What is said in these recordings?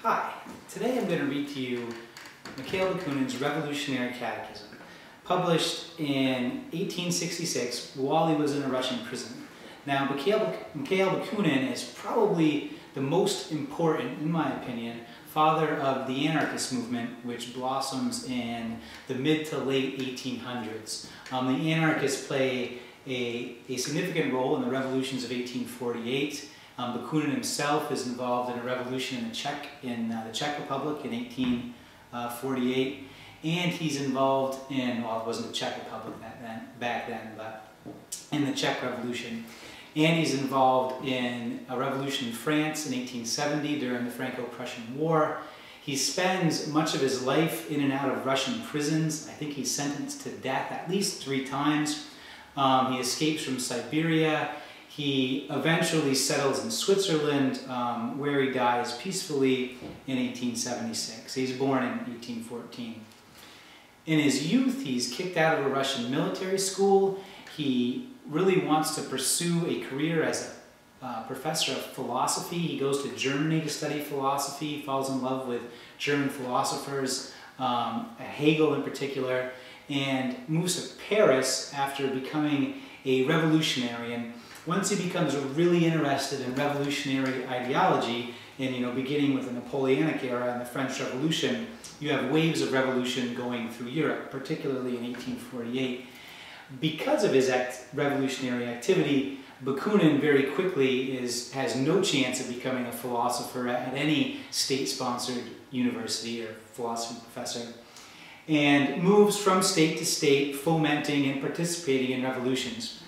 Hi, today I'm going to read to you Mikhail Bakunin's Revolutionary Catechism, published in 1866 while he was in a Russian prison. Now, Mikhail Bakunin is probably the most important, in my opinion, father of the anarchist movement, which blossoms in the mid to late 1800s. The anarchists play a significant role in the revolutions of 1848. Bakunin himself is involved in a revolution in the Czech Republic in 1848, and he's involved in, well, it wasn't the Czech Republic back then, but in the Czech Revolution. And he's involved in a revolution in France in 1870 during the Franco-Prussian War. He spends much of his life in and out of Russian prisons. I think he's sentenced to death at least 3 times. He escapes from Siberia. He eventually settles in Switzerland, where he dies peacefully in 1876. He's born in 1814. In his youth, he's kicked out of a Russian military school. He really wants to pursue a career as a professor of philosophy. He goes to Germany to study philosophy, falls in love with German philosophers, Hegel in particular, and moves to Paris after becoming a revolutionary. And once he becomes really interested in revolutionary ideology, and beginning with the Napoleonic era and the French Revolution, you have waves of revolution going through Europe, particularly in 1848. Because of his revolutionary activity, Bakunin very quickly has no chance of becoming a philosopher at any state-sponsored university or philosophy professor, and moves from state to state, fomenting and participating in revolutions.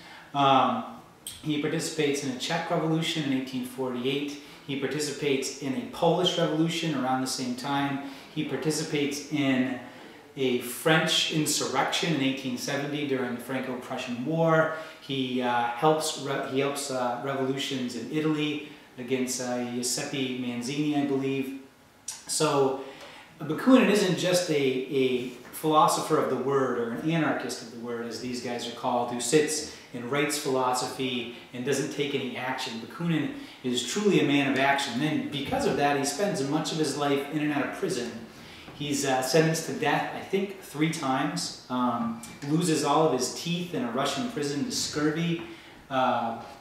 He participates in a Czech Revolution in 1848. He participates in a Polish Revolution around the same time. He participates in a French insurrection in 1870 during the Franco-Prussian War. He helps revolutions in Italy against Giuseppe Manzini, I believe. So Bakunin isn't just a philosopher of the word, or an anarchist of the word, as these guys are called, who sits and writes philosophy and doesn't take any action. Bakunin is truly a man of action, and because of that, he spends much of his life in and out of prison. He's sentenced to death, I think, 3 times, loses all of his teeth in a Russian prison to scurvy.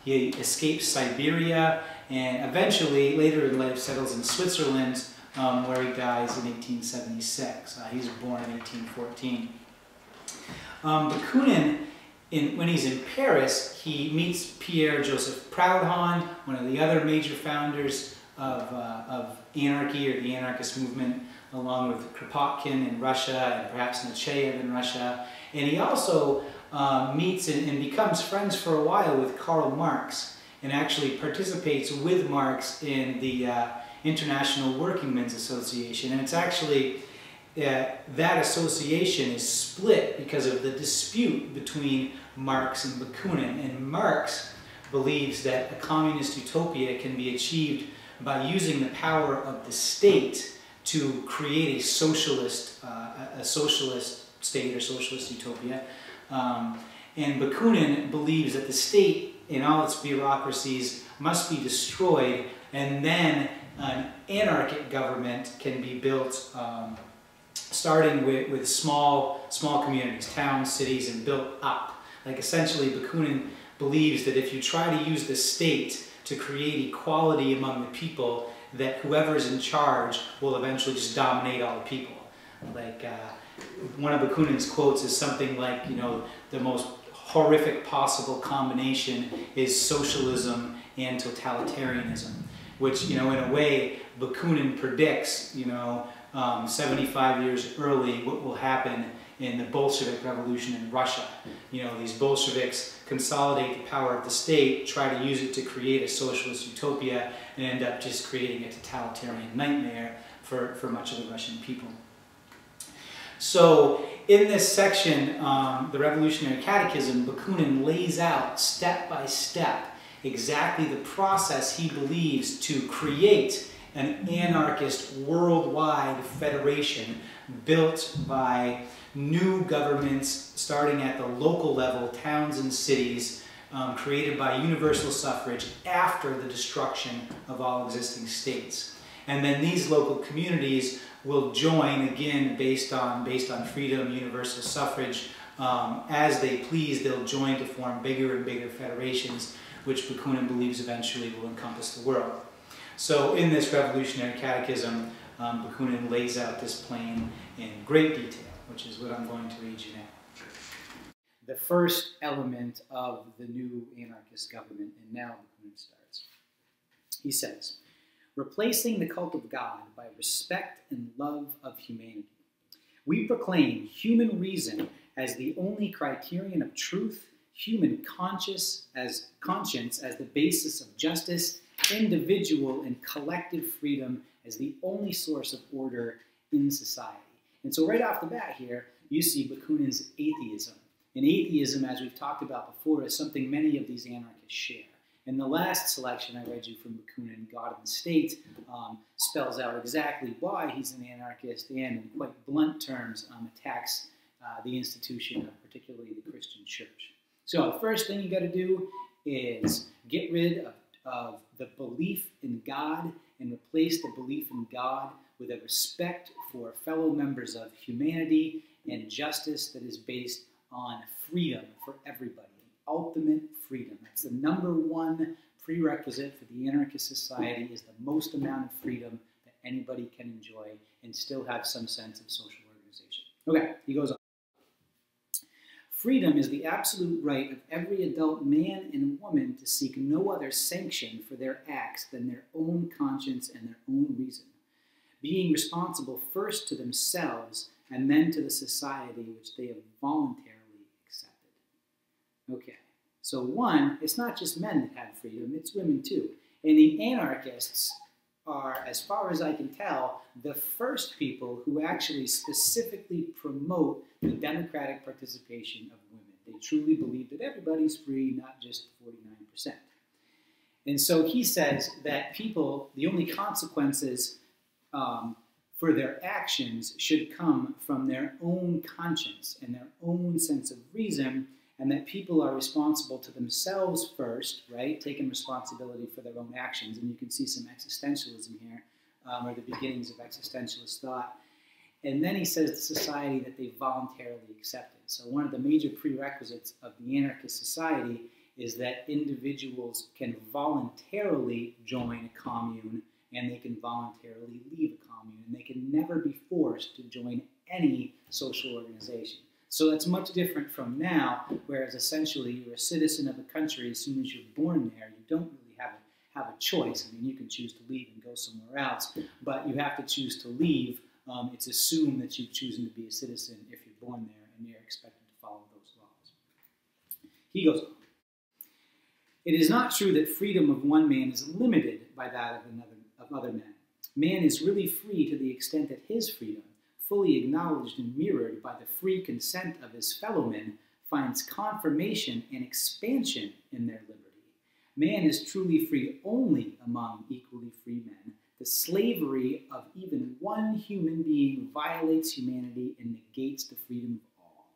He escapes Siberia, and eventually, later in life, settles in Switzerland, where he dies in 1876. He's born in 1814. Bakunin, when he's in Paris, he meets Pierre-Joseph Proudhon, one of the other major founders of anarchy, or the anarchist movement, along with Kropotkin in Russia and perhaps Nechayev in Russia. And he also meets and becomes friends for a while with Karl Marx, and actually participates with Marx in the International Working Men's Association. And it's actually that association is split because of the dispute between Marx and Bakunin. And Marx believes that a communist utopia can be achieved by using the power of the state to create a socialist state or socialist utopia. And Bakunin believes that the state and all its bureaucracies must be destroyed, and then an anarchic government can be built, starting with small communities, towns, cities, and built up. Like, essentially, Bakunin believes that if you try to use the state to create equality among the people, that whoever's in charge will eventually just dominate all the people. Like, one of Bakunin's quotes is something like, the most horrific possible combination is socialism and totalitarianism, which, in a way, Bakunin predicts, 75 years early, what will happen in the Bolshevik Revolution in Russia. These Bolsheviks consolidate the power of the state, try to use it to create a socialist utopia, and end up just creating a totalitarian nightmare for much of the Russian people. So, in this section, the Revolutionary Catechism, Bakunin lays out step by step exactly the process he believes to create an anarchist worldwide federation built by new governments starting at the local level, towns and cities, created by universal suffrage after the destruction of all existing states. And then these local communities will join, again, based on freedom, universal suffrage, as they please. They'll join to form bigger and bigger federations, which Bakunin believes eventually will encompass the world. So in this Revolutionary Catechism, Bakunin lays out this plan in great detail, which is what I'm going to read you now. The first element of the new anarchist government, and now Bakunin starts. He says, replacing the cult of God by respect and love of humanity. We proclaim human reason as the only criterion of truth, human conscience as the basis of justice, individual and collective freedom as the only source of order in society. And so right off the bat here, you see Bakunin's atheism. And atheism, as we've talked about before, is something many of these anarchists share. And the last selection I read you from Bakunin, God and the State, spells out exactly why he's an anarchist and, in quite blunt terms, attacks the institution of particularly the Christian church. So the first thing you got to do is get rid of the belief in God and replace the belief in God with a respect for fellow members of humanity and justice that is based on freedom for everybody. Ultimate freedom. That's the number one prerequisite for the anarchist society, is the most amount of freedom that anybody can enjoy and still have some sense of social organization. Okay, he goes on. Freedom is the absolute right of every adult man and woman to seek no other sanction for their acts than their own conscience and their own reason, being responsible first to themselves and then to the society which they have voluntarily accepted. Okay, so one, it's not just men that have freedom, it's women too. And the anarchists are, as far as I can tell, the first people who actually specifically promote the democratic participation of women. They truly believe that everybody's free, not just 49%. And so he says that people, the only consequences for their actions should come from their own conscience and their own sense of reason, and that people are responsible to themselves first, right? Taking responsibility for their own actions. And you can see some existentialism here, or the beginnings of existentialist thought. And then he says to society that they voluntarily accepted. So one of the major prerequisites of the anarchist society is that individuals can voluntarily join a commune, and they can voluntarily leave a commune, and they can never be forced to join any social organization. So that's much different from now, whereas essentially you're a citizen of a country as soon as you're born there. You don't really have a choice. I mean, you can choose to leave and go somewhere else, but you have to choose to leave. It's assumed that you've chosen to be a citizen if you're born there, and you're expected to follow those laws. He goes on. It is not true that freedom of one man is limited by that of other men. Man is really free to the extent that his freedom, fully acknowledged and mirrored by the free consent of his fellow men, finds confirmation and expansion in their liberty. Man is truly free only among equally free men. The slavery of even one human being violates humanity and negates the freedom of all.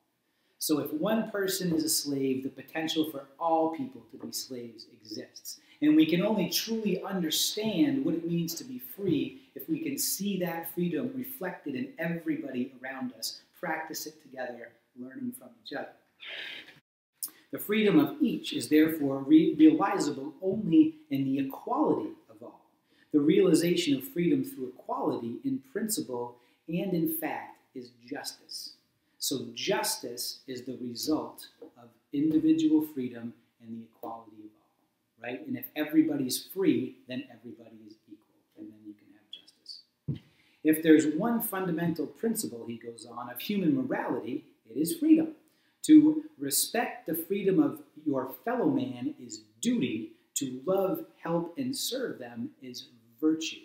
So if one person is a slave, the potential for all people to be slaves exists. And we can only truly understand what it means to be free if we can see that freedom reflected in everybody around us, practice it together, learning from each other. The freedom of each is therefore realizable only in the equality of all. The realization of freedom through equality in principle and in fact is justice. So justice is the result of individual freedom and the equality of all, right? And if everybody's free, then everybody is equal, and then you can have justice. If there's one fundamental principle, he goes on, of human morality, it is freedom. To respect the freedom of your fellow man is duty. To love, help, and serve them is virtue.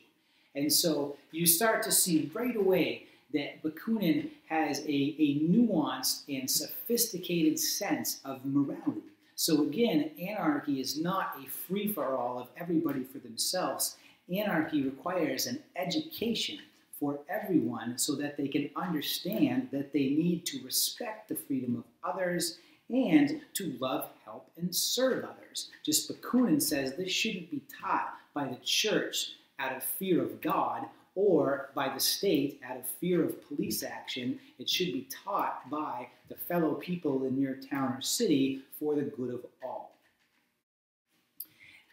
And so you start to see right away that Bakunin has a nuanced and sophisticated sense of morality. So again, anarchy is not a free-for-all of everybody for themselves. Anarchy requires an education for everyone so that they can understand that they need to respect the freedom of others and to love, help, and serve others. Just Bakunin says this shouldn't be taught by the church out of fear of God or by the state out of fear of police action. It should be taught by the fellow people in your town or city for the good of all.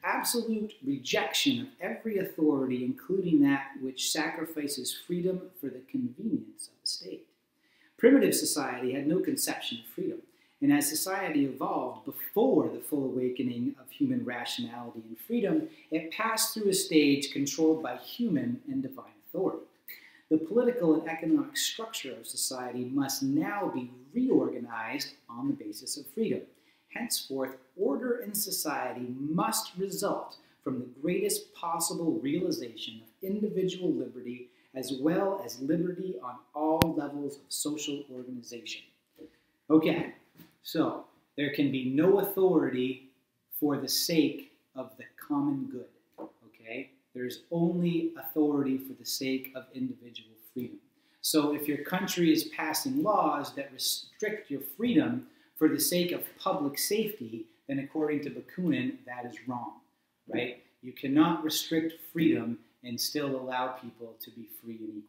Absolute rejection of every authority, including that which sacrifices freedom for the convenience of the state. Primitive society had no conception of freedom, and as society evolved before the full awakening of human rationality and freedom, it passed through a stage controlled by human and divine authority. The political and economic structure of society must now be reorganized on the basis of freedom. Henceforth, order in society must result from the greatest possible realization of individual liberty as well as liberty on all levels of social organization. Okay, so there can be no authority for the sake of the common good, okay? There's only authority for the sake of individual freedom. So if your country is passing laws that restrict your freedom for the sake of public safety, then according to Bakunin, that is wrong, right? You cannot restrict freedom and still allow people to be free and equal.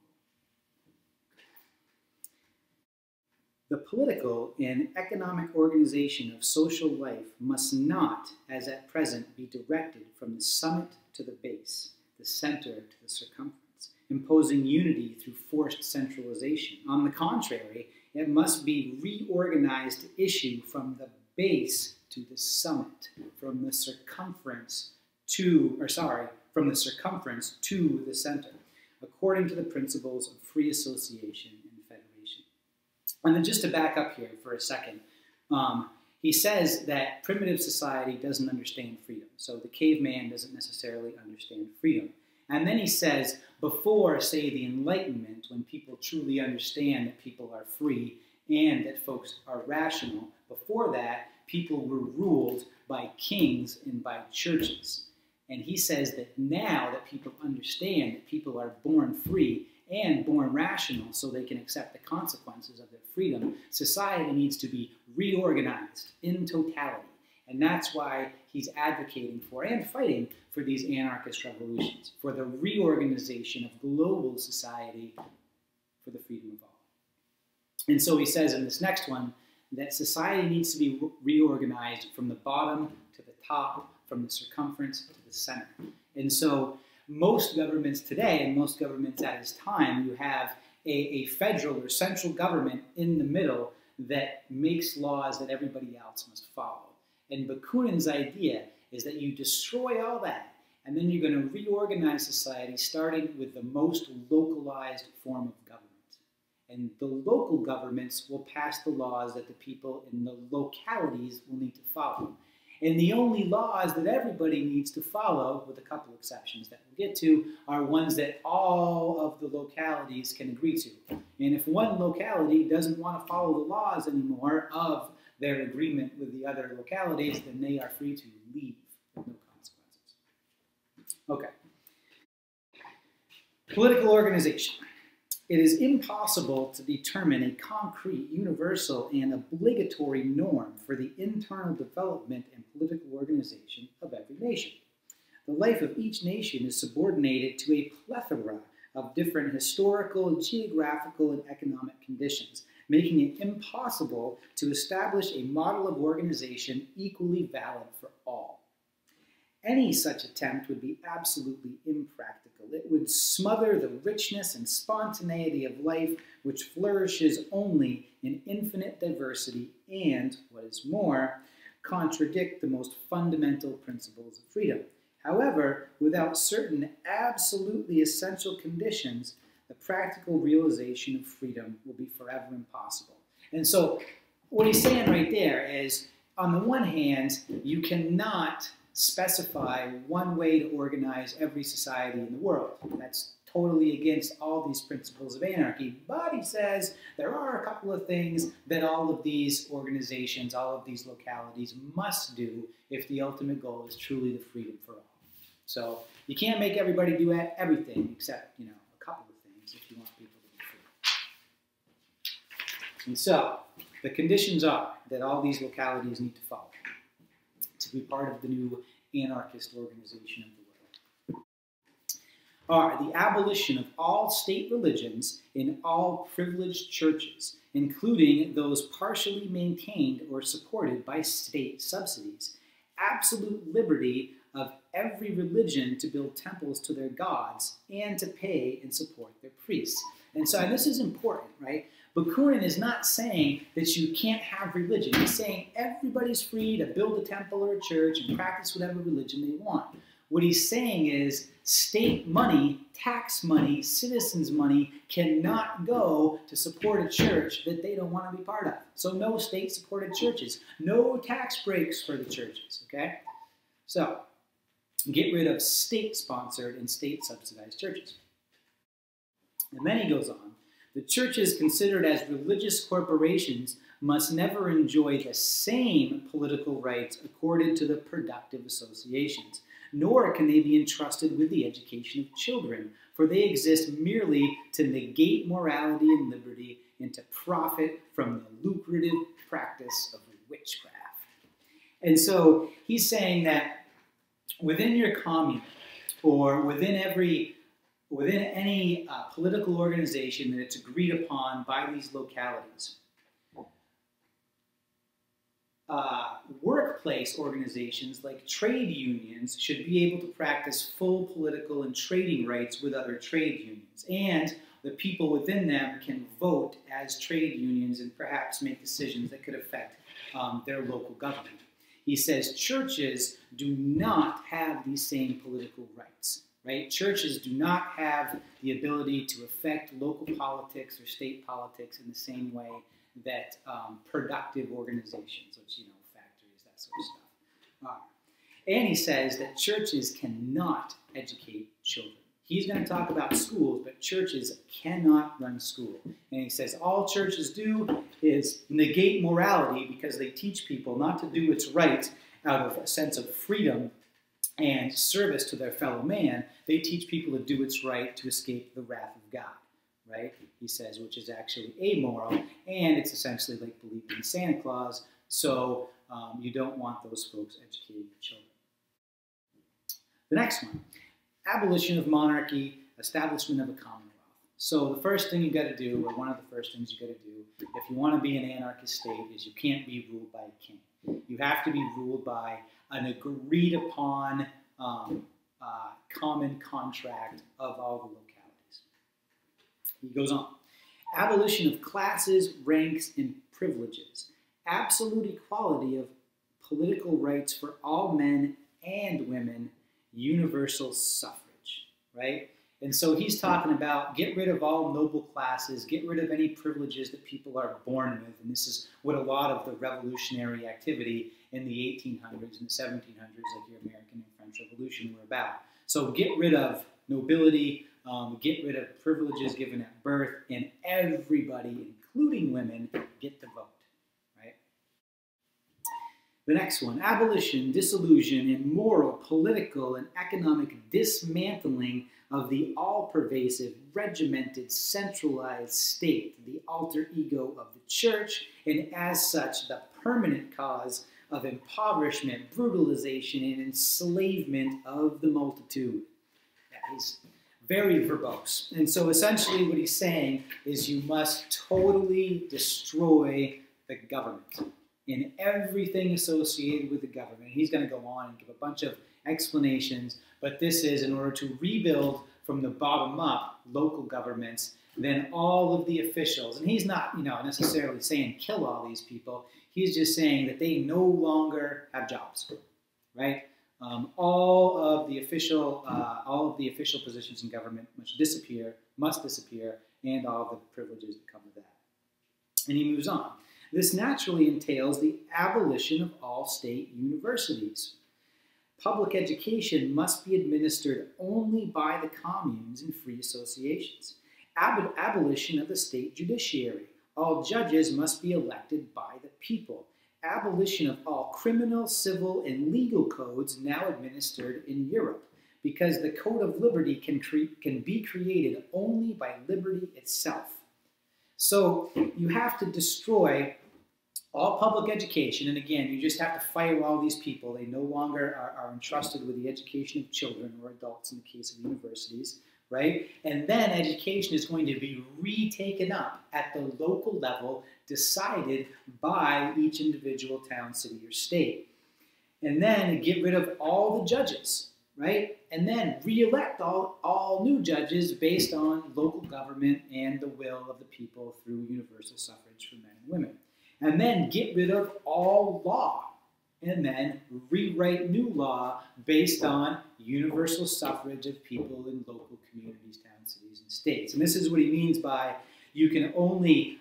The political and economic organization of social life must not, as at present, be directed from the summit to the base, the center to the circumference, imposing unity through forced centralization. On the contrary, it must be reorganized to issue from the base to the summit, from the circumference to the center, according to the principles of free association and federation. And then just to back up here for a second, he says that primitive society doesn't understand freedom. So the caveman doesn't necessarily understand freedom. And then he says, before, say, the Enlightenment, when people truly understand that people are free and that folks are rational, before that, people were ruled by kings and by churches. And he says that now that people understand that people are born free and born rational so they can accept the consequences of their freedom, society needs to be reorganized in totality. And that's why he's advocating for and fighting for these anarchist revolutions, for the reorganization of global society for the freedom of all. And so he says in this next one that society needs to be reorganized from the bottom to the top, from the circumference to the center. And so most governments today, and most governments at his time, you have a federal or central government in the middle that makes laws that everybody else must follow. And Bakunin's idea is that you destroy all that, and then you're going to reorganize society starting with the most localized form of government. And the local governments will pass the laws that the people in the localities will need to follow. And the only laws that everybody needs to follow, with a couple exceptions that we'll get to, are ones that all of the localities can agree to. And if one locality doesn't want to follow the laws anymore of their agreement with the other localities, then they are free to leave with no consequences. Okay. Political organization. It is impossible to determine a concrete, universal, and obligatory norm for the internal development and political organization of every nation. The life of each nation is subordinated to a plethora of different historical, geographical, and economic conditions, making it impossible to establish a model of organization equally valid for all. Any such attempt would be absolutely impractical. It would smother the richness and spontaneity of life, which flourishes only in infinite diversity and, what is more, contradict the most fundamental principles of freedom. However, without certain absolutely essential conditions, the practical realization of freedom will be forever impossible. And so what he's saying right there is, on the one hand, you cannot specify one way to organize every society in the world. That's totally against all these principles of anarchy. But he says there are a couple of things that all of these organizations, all of these localities must do if the ultimate goal is truly the freedom for all. So you can't make everybody do everything except, a couple of things if you want people to be free. And so the conditions are that all these localities need to follow to be part of the new anarchist organization of the world. are the abolition of all state religions in all privileged churches, including those partially maintained or supported by state subsidies, absolute liberty of every religion to build temples to their gods and to pay and support their priests. And so, and this is important, right? Bakunin is not saying that you can't have religion. He's saying everybody's free to build a temple or a church and practice whatever religion they want. What he's saying is state money, tax money, citizens' money cannot go to support a church that they don't want to be part of. So no state-supported churches, no tax breaks for the churches, okay? So get rid of state-sponsored and state-subsidized churches. And then he goes on, the churches considered as religious corporations must never enjoy the same political rights accorded to the productive associations, nor can they be entrusted with the education of children, for they exist merely to negate morality and liberty and to profit from the lucrative practice of witchcraft. And so he's saying that within your commune or within any political organization that it's agreed upon by these localities, workplace organizations like trade unions should be able to practice full political and trading rights with other trade unions. And the people within them can vote as trade unions and perhaps make decisions that could affect their local government. He says churches do not have these same political rights, right? Churches do not have the ability to affect local politics or state politics in the same way that productive organizations, which, factories, that sort of stuff, are. And he says that churches cannot educate children. He's going to talk about schools, but churches cannot run school. And he says all churches do is negate morality because they teach people not to do what's right out of a sense of freedom and service to their fellow man. They teach people to do what's right to escape the wrath of God. Right? He says, which is actually amoral, and it's essentially like believing in Santa Claus, so you don't want those folks educating your children. The next one, abolition of monarchy, establishment of a commonwealth. So the first thing you got to do, or one of the first things you got to do, if you want to be an anarchist state, is you can't be ruled by a king. You have to be ruled by an agreed upon common contract of all the localities. He goes on. Abolition of classes, ranks, and privileges. Absolute equality of political rights for all men and women. Universal suffrage, right? And so he's talking about get rid of all noble classes, get rid of any privileges that people are born with. And this is what a lot of the revolutionary activity in the 1800s and the 1700s, like your American and French Revolution, were about. So get rid of nobility, get rid of privileges given at birth, and everybody, including women, get to vote, right? The next one, abolition, dissolution, and moral, political, and economic dismantling of the all-pervasive, regimented, centralized state, the alter ego of the church, and as such, the permanent cause of impoverishment, brutalization, and enslavement of the multitude. Yeah, he's very verbose. And so essentially what he's saying is you must totally destroy the government and everything associated with the government. He's going to go on and give a bunch of explanations, but this is in order to rebuild from the bottom up local governments, then all of the officials, and he's not necessarily saying kill all these people, he's just saying that they no longer have jobs, right? All of the official positions in government must disappear, and all of the privileges that come with that. And he moves on. This naturally entails the abolition of all state universities. Public education must be administered only by the communes and free associations. Abolition of the state judiciary. All judges must be elected by the people. Abolition of all criminal, civil, and legal codes now administered in Europe, because the code of liberty can be created only by liberty itself. So you have to destroy all public education, and again, you just have to fire all these people. They no longer are entrusted with the education of children or adults in the case of universities, right? And then education is going to be retaken up at the local level, decided by each individual town, city, or state. And then get rid of all the judges, right? And then re-elect all new judges based on local government and the will of the people through universal suffrage for men and women. And then get rid of all law, and then rewrite new law based on universal suffrage of people in local communities, towns, cities, and states. And this is what he means by you can only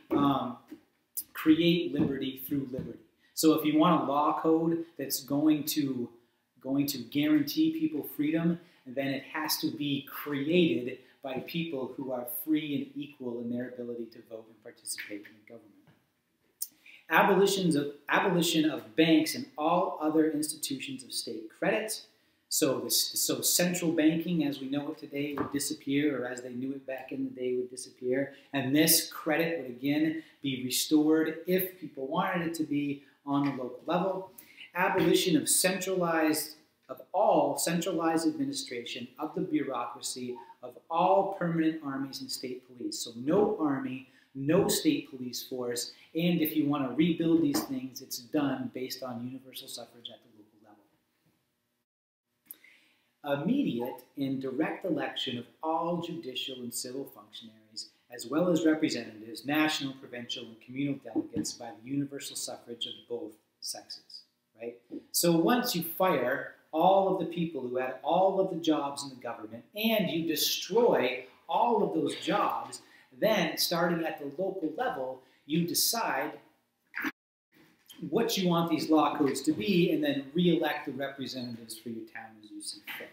create liberty through liberty. So if you want a law code that's going to guarantee people freedom, then it has to be created by people who are free and equal in their ability to vote and participate in the government. Abolition of banks and all other institutions of state credit. So central banking, as we know it today, would disappear, or as they knew it back in the day, would disappear. And this credit would again be restored if people wanted it to be on the local level. Abolition of all centralized administration of the bureaucracy of all permanent armies and state police. So no army, no state police force, and if you want to rebuild these things, it's done based on universal suffrage at the local level. Immediate and direct election of all judicial and civil functionaries, as well as representatives, national, provincial, and communal delegates by the universal suffrage of both sexes, right? So once you fire all of the people who had all of the jobs in the government and you destroy all of those jobs, then starting at the local level, you decide what you want these law codes to be and then re-elect the representatives for your town as you see fit.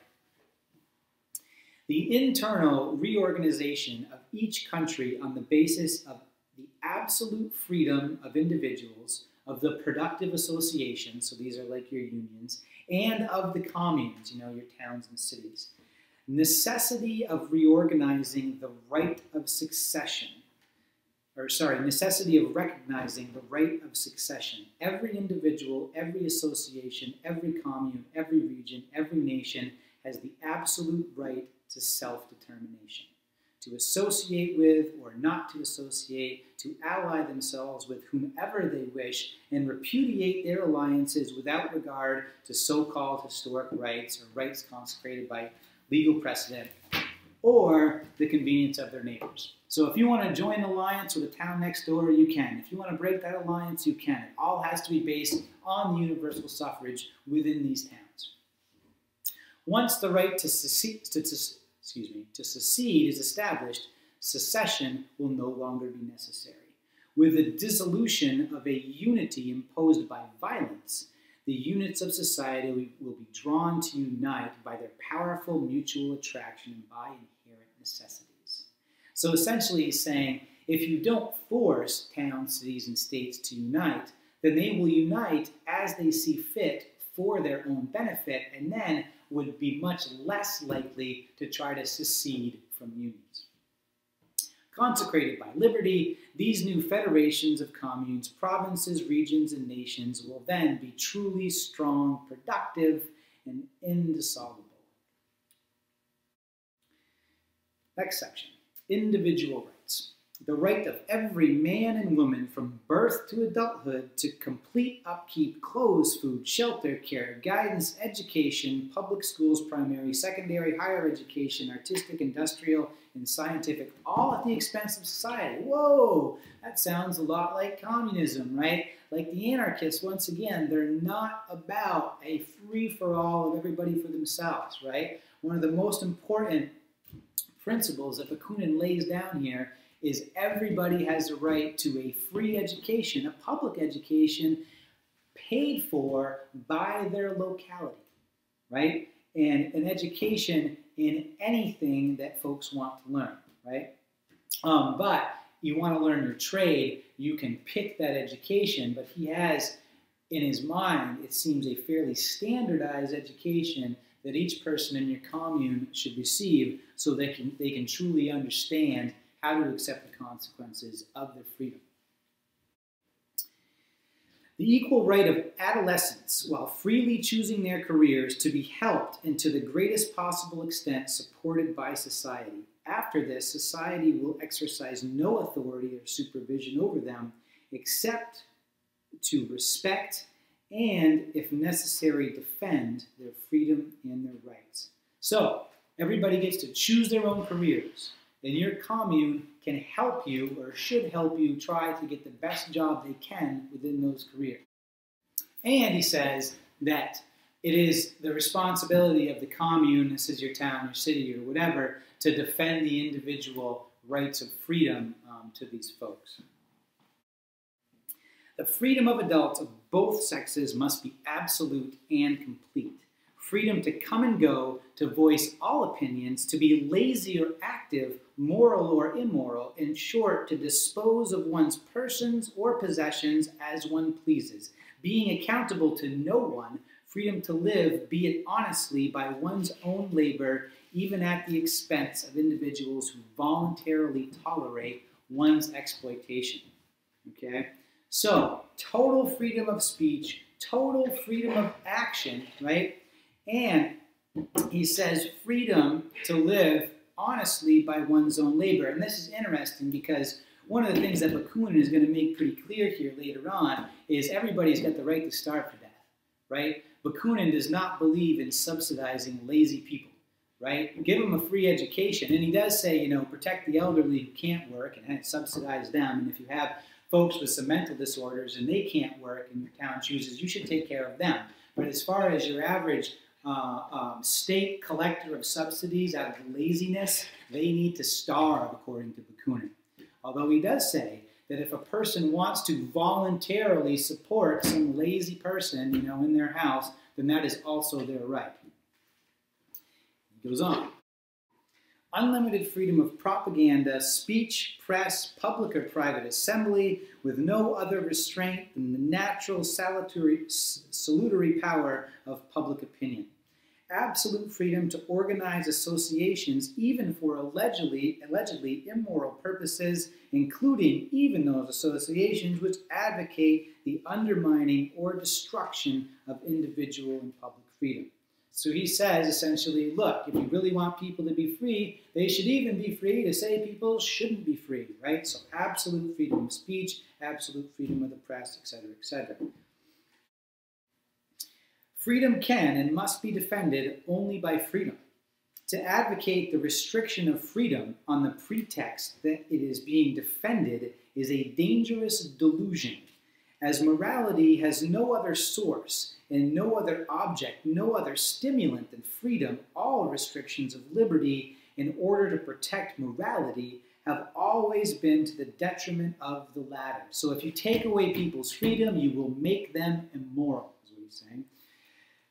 The internal reorganization of each country on the basis of the absolute freedom of individuals, of the productive associations, so these are like your unions, and of the communes, your towns and cities. Necessity of reorganizing the right of succession, necessity of recognizing the right of succession. Every individual, every association, every commune, every region, every nation has the absolute right to self-determination, to associate with or not to associate, to ally themselves with whomever they wish, and repudiate their alliances without regard to so-called historic rights or rights consecrated by legal precedent or the convenience of their neighbors. So if you want to join an alliance with a town next door, you can. If you want to break that alliance, you can. It all has to be based on the universal suffrage within these towns. Once the right to secede is established, secession will no longer be necessary. With the dissolution of a unity imposed by violence, the units of society will be drawn to unite by their powerful mutual attraction and by inherent necessities. So essentially he's saying, if you don't force towns, cities, and states to unite, then they will unite as they see fit for their own benefit, and then would be much less likely to try to secede from unions. Consecrated by liberty, these new federations of communes, provinces, regions, and nations will then be truly strong, productive, and indissoluble. Next section, individual rights. The right of every man and woman from birth to adulthood to complete upkeep, clothes, food, shelter, care, guidance, education, public schools, primary, secondary, higher education, artistic, industrial, and scientific, all at the expense of society. Whoa, that sounds a lot like communism, right? Like the anarchists, once again, they're not about a free-for-all of everybody for themselves, right? One of the most important principles that Bakunin lays down here is everybody has a right to a free education, a public education, paid for by their locality, right? And an education in anything that folks want to learn, right? But you want to learn your trade, you can pick that education, but he has in his mind, it seems, a fairly standardized education that each person in your commune should receive so they can truly understand how to accept the consequences of their freedom. The equal right of adolescents, while freely choosing their careers, to be helped and to the greatest possible extent supported by society. After this, society will exercise no authority or supervision over them except to respect and, if necessary, defend their freedom and their rights. So, everybody gets to choose their own careers. Then your commune can help you, or should help you, try to get the best job they can within those careers. And he says that it is the responsibility of the commune, this is your town, your city, or whatever, to defend the individual rights of freedom to these folks. The freedom of adults of both sexes must be absolute and complete. Freedom to come and go, to voice all opinions, to be lazy or active, moral or immoral, in short, to dispose of one's persons or possessions as one pleases, being accountable to no one, freedom to live, be it honestly, by one's own labor, even at the expense of individuals who voluntarily tolerate one's exploitation. Okay? So, total freedom of speech, total freedom of action, right? And he says freedom to live honestly by one's own labor. And this is interesting because one of the things that Bakunin is going to make pretty clear here later on is everybody's got the right to starve to death, right? Bakunin does not believe in subsidizing lazy people, right? Give them a free education. And he does say, you know, protect the elderly who can't work and subsidize them. And if you have folks with some mental disorders and they can't work and your town chooses, you should take care of them. But as far as your average state collector of subsidies out of laziness, they need to starve, according to Bakunin. Although he does say that if a person wants to voluntarily support some lazy person, you know, in their house, then that is also their right. He goes on. Unlimited freedom of propaganda, speech, press, public or private assembly, with no other restraint than the natural salutary power of public opinion. Absolute freedom to organize associations, even for allegedly immoral purposes, including even those associations which advocate the undermining or destruction of individual and public freedom. So he says, essentially, look, if you really want people to be free, they should even be free to say people shouldn't be free, right? So absolute freedom of speech, absolute freedom of the press, etc., etc. Freedom can and must be defended only by freedom. To advocate the restriction of freedom on the pretext that it is being defended is a dangerous delusion, as morality has no other source and no other object, no other stimulant than freedom. All restrictions of liberty in order to protect morality have always been to the detriment of the latter. So if you take away people's freedom, you will make them immoral, is what he's saying.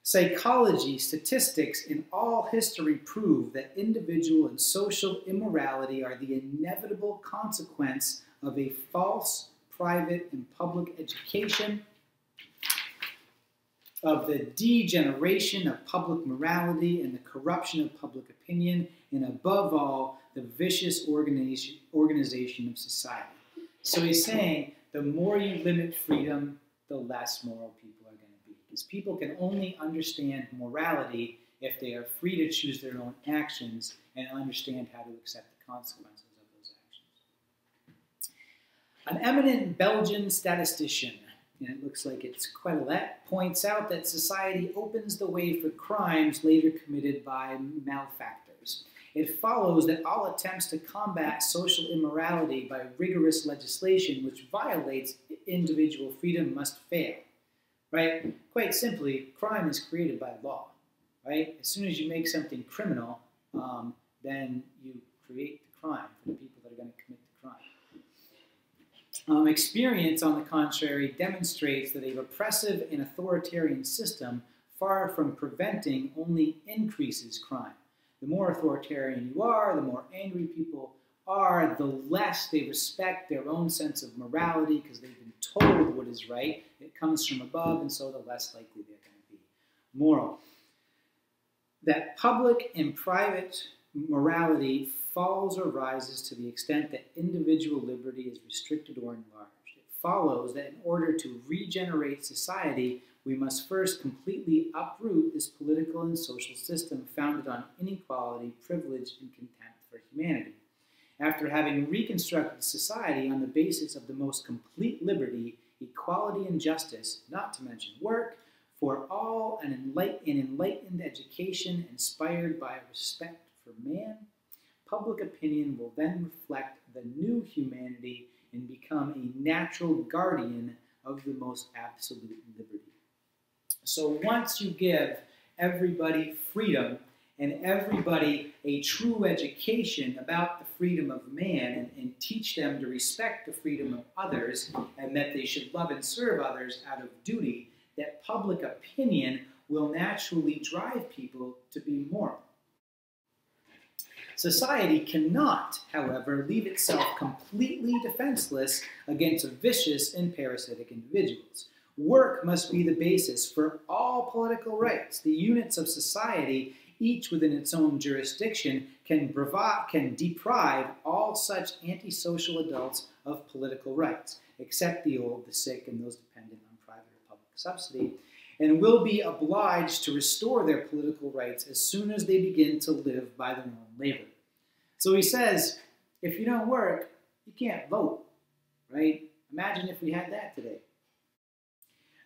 Psychology, statistics, and all history prove that individual and social immorality are the inevitable consequence of a false private and public education, of the degeneration of public morality and the corruption of public opinion, and above all, the vicious organization of society. So he's saying the more you limit freedom, the less moral people are going to be. Because people can only understand morality if they are free to choose their own actions and understand how to accept the consequences of those actions. An eminent Belgian statistician, and it looks like it's Quetelet, points out that society opens the way for crimes later committed by malefactors. It follows that all attempts to combat social immorality by rigorous legislation which violates individual freedom must fail, right? Quite simply, crime is created by law, right? As soon as you make something criminal, then you create the crime for the people that are going to commit the crime. Experience, on the contrary, demonstrates that a repressive and authoritarian system, far from preventing, only increases crime. The more authoritarian you are, the more angry people are, the less they respect their own sense of morality because they've been told what is right. It comes from above, and so the less likely they're going to be moral. That public and private morality falls or rises to the extent that individual liberty is restricted or enlarged. It follows that in order to regenerate society, we must first completely uproot this political and social system founded on inequality, privilege, and contempt for humanity. After having reconstructed society on the basis of the most complete liberty, equality, and justice, not to mention work, for all an enlightened education inspired by respect for man, public opinion will then reflect the new humanity and become a natural guardian of the most absolute liberty. So once you give everybody freedom and everybody a true education about the freedom of man and teach them to respect the freedom of others and that they should love and serve others out of duty, that public opinion will naturally drive people to be moral. Society cannot, however, leave itself completely defenseless against vicious and parasitic individuals. Work must be the basis for all political rights. The units of society, each within its own jurisdiction, can deprive all such antisocial adults of political rights, except the old, the sick, and those dependent on private or public subsidy, and will be obliged to restore their political rights as soon as they begin to live by their own labor. So he says, if you don't work, you can't vote, right? Imagine if we had that today.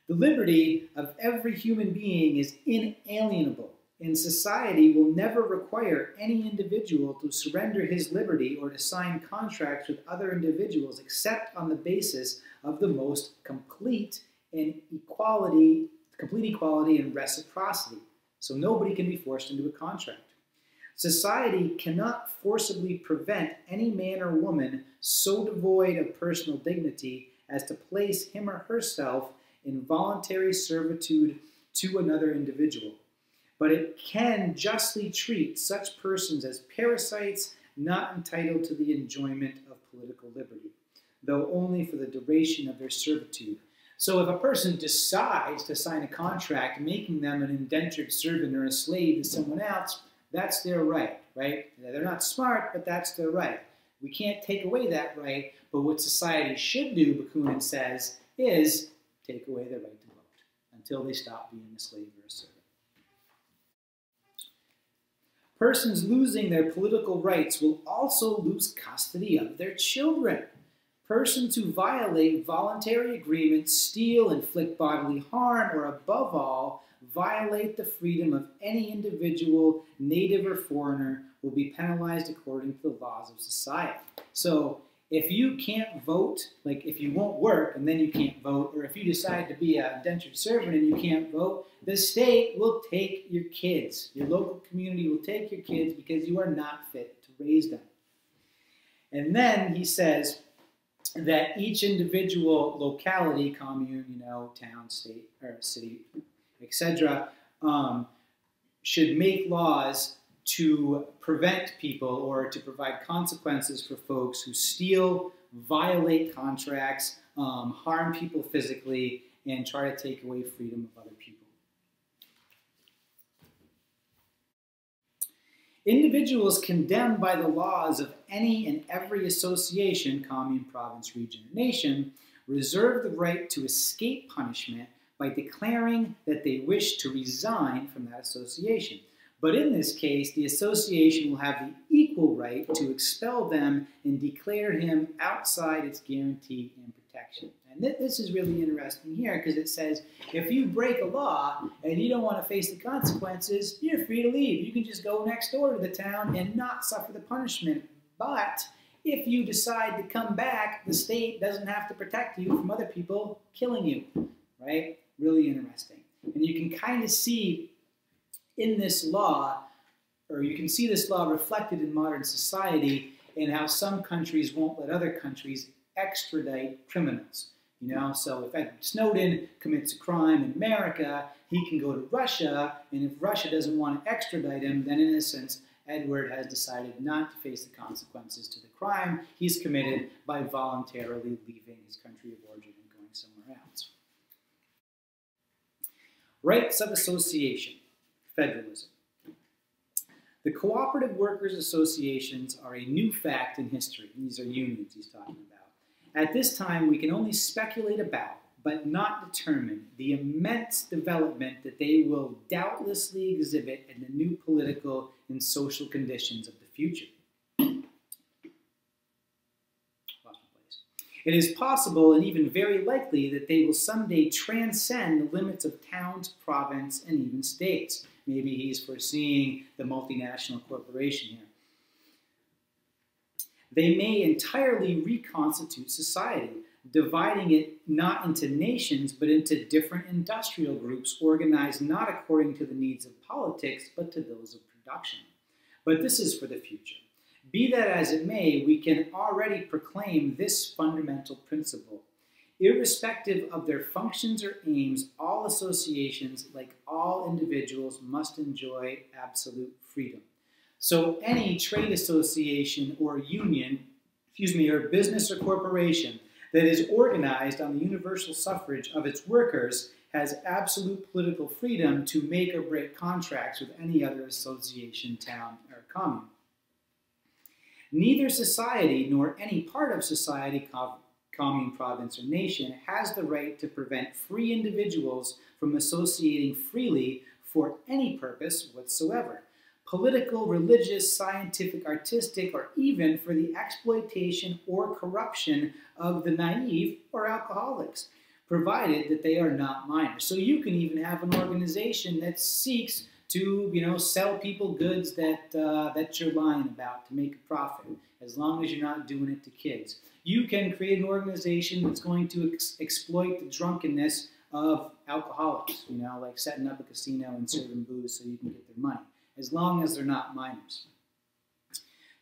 The liberty of every human being is inalienable, and society will never require any individual to surrender his liberty or to sign contracts with other individuals except on the basis of the most complete equality and reciprocity. So nobody can be forced into a contract. Society cannot forcibly prevent any man or woman so devoid of personal dignity as to place him or herself in voluntary servitude to another individual. But it can justly treat such persons as parasites not entitled to the enjoyment of political liberty, though only for the duration of their servitude. So if a person decides to sign a contract making them an indentured servant or a slave to someone else, that's their right, right? They're not smart, but that's their right. We can't take away that right, but what society should do, Bakunin says, is take away their right to vote until they stop being a slave or a servant. Persons losing their political rights will also lose custody of their children. Persons who violate voluntary agreements, steal, inflict bodily harm, or above all, violate the freedom of any individual, native or foreigner, will be penalized according to the laws of society. So if you can't vote, like if you won't work and then you can't vote, or if you decide to be an indentured servant and you can't vote, the state will take your kids. Your local community will take your kids because you are not fit to raise them. And then he says that each individual locality, commune, town, state, or city, etc., should make laws to prevent people or to provide consequences for folks who steal, violate contracts, harm people physically, and try to take away freedom of other people. Individuals condemned by the laws of any and every association, commune, province, region, or nation, reserve the right to escape punishment by declaring that they wish to resign from that association. But in this case, the association will have the equal right to expel them and declare him outside its guarantee and protection. And this is really interesting here because it says if you break a law and you don't want to face the consequences, you're free to leave. You can just go next door to the town and not suffer the punishment. But if you decide to come back, the state doesn't have to protect you from other people killing you, right? Really interesting. And you can kind of see in this law, or you can see this law reflected in modern society in how some countries won't let other countries extradite criminals. So if Edward Snowden commits a crime in America, he can go to Russia, and if Russia doesn't want to extradite him, then in a sense, Edward has decided not to face the consequences to the crime he's committed by voluntarily leaving his country of origin and going somewhere else. Rights of association, federalism. The cooperative workers' associations are a new fact in history. These are unions he's talking about. At this time, we can only speculate about, but not determine, the immense development that they will doubtlessly exhibit in the new political and social conditions of the future. It is possible and even very likely that they will someday transcend the limits of towns, province, and even states. Maybe he's foreseeing the multinational corporation here. They may entirely reconstitute society, dividing it not into nations, but into different industrial groups organized not according to the needs of politics, but to those of production. But this is for the future. Be that as it may, we can already proclaim this fundamental principle. Irrespective of their functions or aims, all associations, like all individuals, must enjoy absolute freedom. So any trade association or union, or business or corporation that is organized on the universal suffrage of its workers has absolute political freedom to make or break contracts with any other association, town, or commune. Neither society nor any part of society, commune, province, or nation has the right to prevent free individuals from associating freely for any purpose whatsoever, political, religious, scientific, artistic, or even for the exploitation or corruption of the naive or alcoholics, provided that they are not minors. So you can even have an organization that seeks to, sell people goods that you're lying about to make a profit, as long as you're not doing it to kids. You can create an organization that's going to exploit the drunkenness of alcoholics, like setting up a casino and serving booze so you can get their money, as long as they're not minors.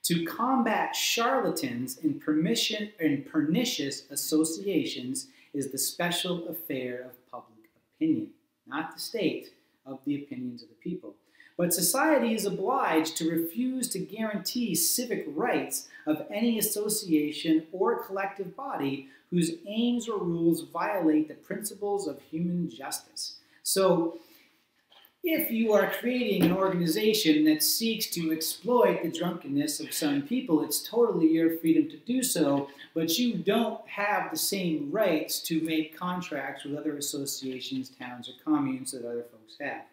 To combat charlatans and pernicious associations is the special affair of public opinion, not the state, of the opinions of the people. But society is obliged to refuse to guarantee civic rights of any association or collective body whose aims or rules violate the principles of human justice. So, if you are creating an organization that seeks to exploit the drunkenness of some people, it's totally your freedom to do so, but you don't have the same rights to make contracts with other associations, towns, or communes that other folks have.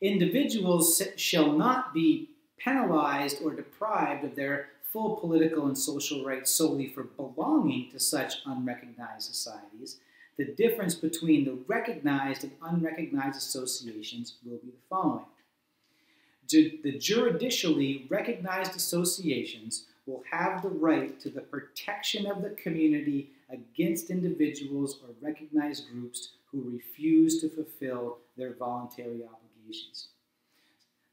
Individuals shall not be penalized or deprived of their full political and social rights solely for belonging to such unrecognized societies. The difference between the recognized and unrecognized associations will be the following. The juridicially recognized associations will have the right to the protection of the community against individuals or recognized groups who refuse to fulfill their voluntary obligations.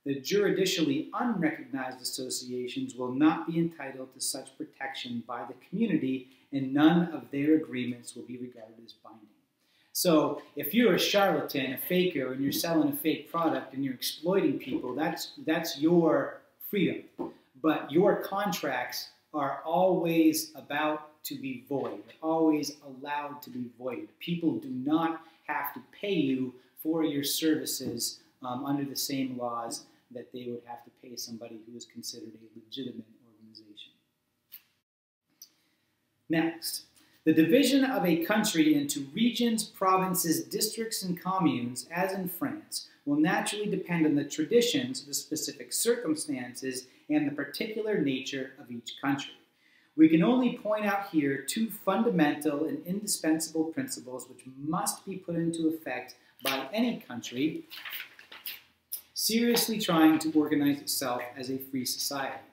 The juridicially unrecognized associations will not be entitled to such protection by the community, and none of their agreements will be regarded as binding. So if you're a charlatan, a faker, and you're selling a fake product and you're exploiting people, that's your freedom. But your contracts are always about to be void, always allowed to be void. People do not have to pay you for your services under the same laws that they would have to pay somebody who is considered a legitimate organization. Next, the division of a country into regions, provinces, districts, and communes, as in France, will naturally depend on the traditions, the specific circumstances, and the particular nature of each country. We can only point out here two fundamental and indispensable principles which must be put into effect by any country seriously trying to organize itself as a free society.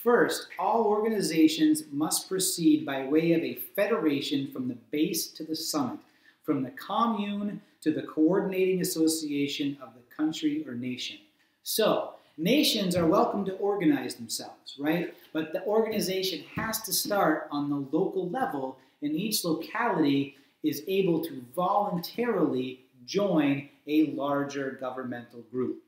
First, all organizations must proceed by way of a federation from the base to the summit, from the commune to the coordinating association of the country or nation. So, nations are welcome to organize themselves, right? But the organization has to start on the local level, and each locality is able to voluntarily join a larger governmental group.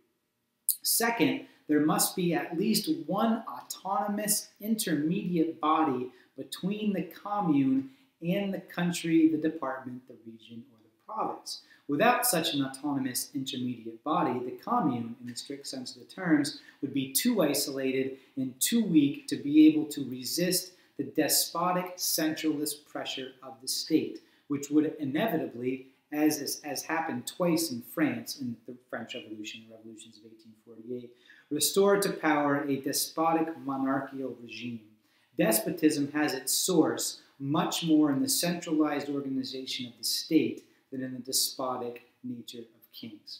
Second, there must be at least one autonomous intermediate body between the commune and the country, the department, the region, or the province. Without such an autonomous intermediate body, the commune, in the strict sense of the terms, would be too isolated and too weak to be able to resist the despotic centralist pressure of the state, which would inevitably, as happened twice in France in the French Revolution, the revolutions of 1848, restore to power a despotic monarchical regime. Despotism has its source much more in the centralized organization of the state than in the despotic nature of kings.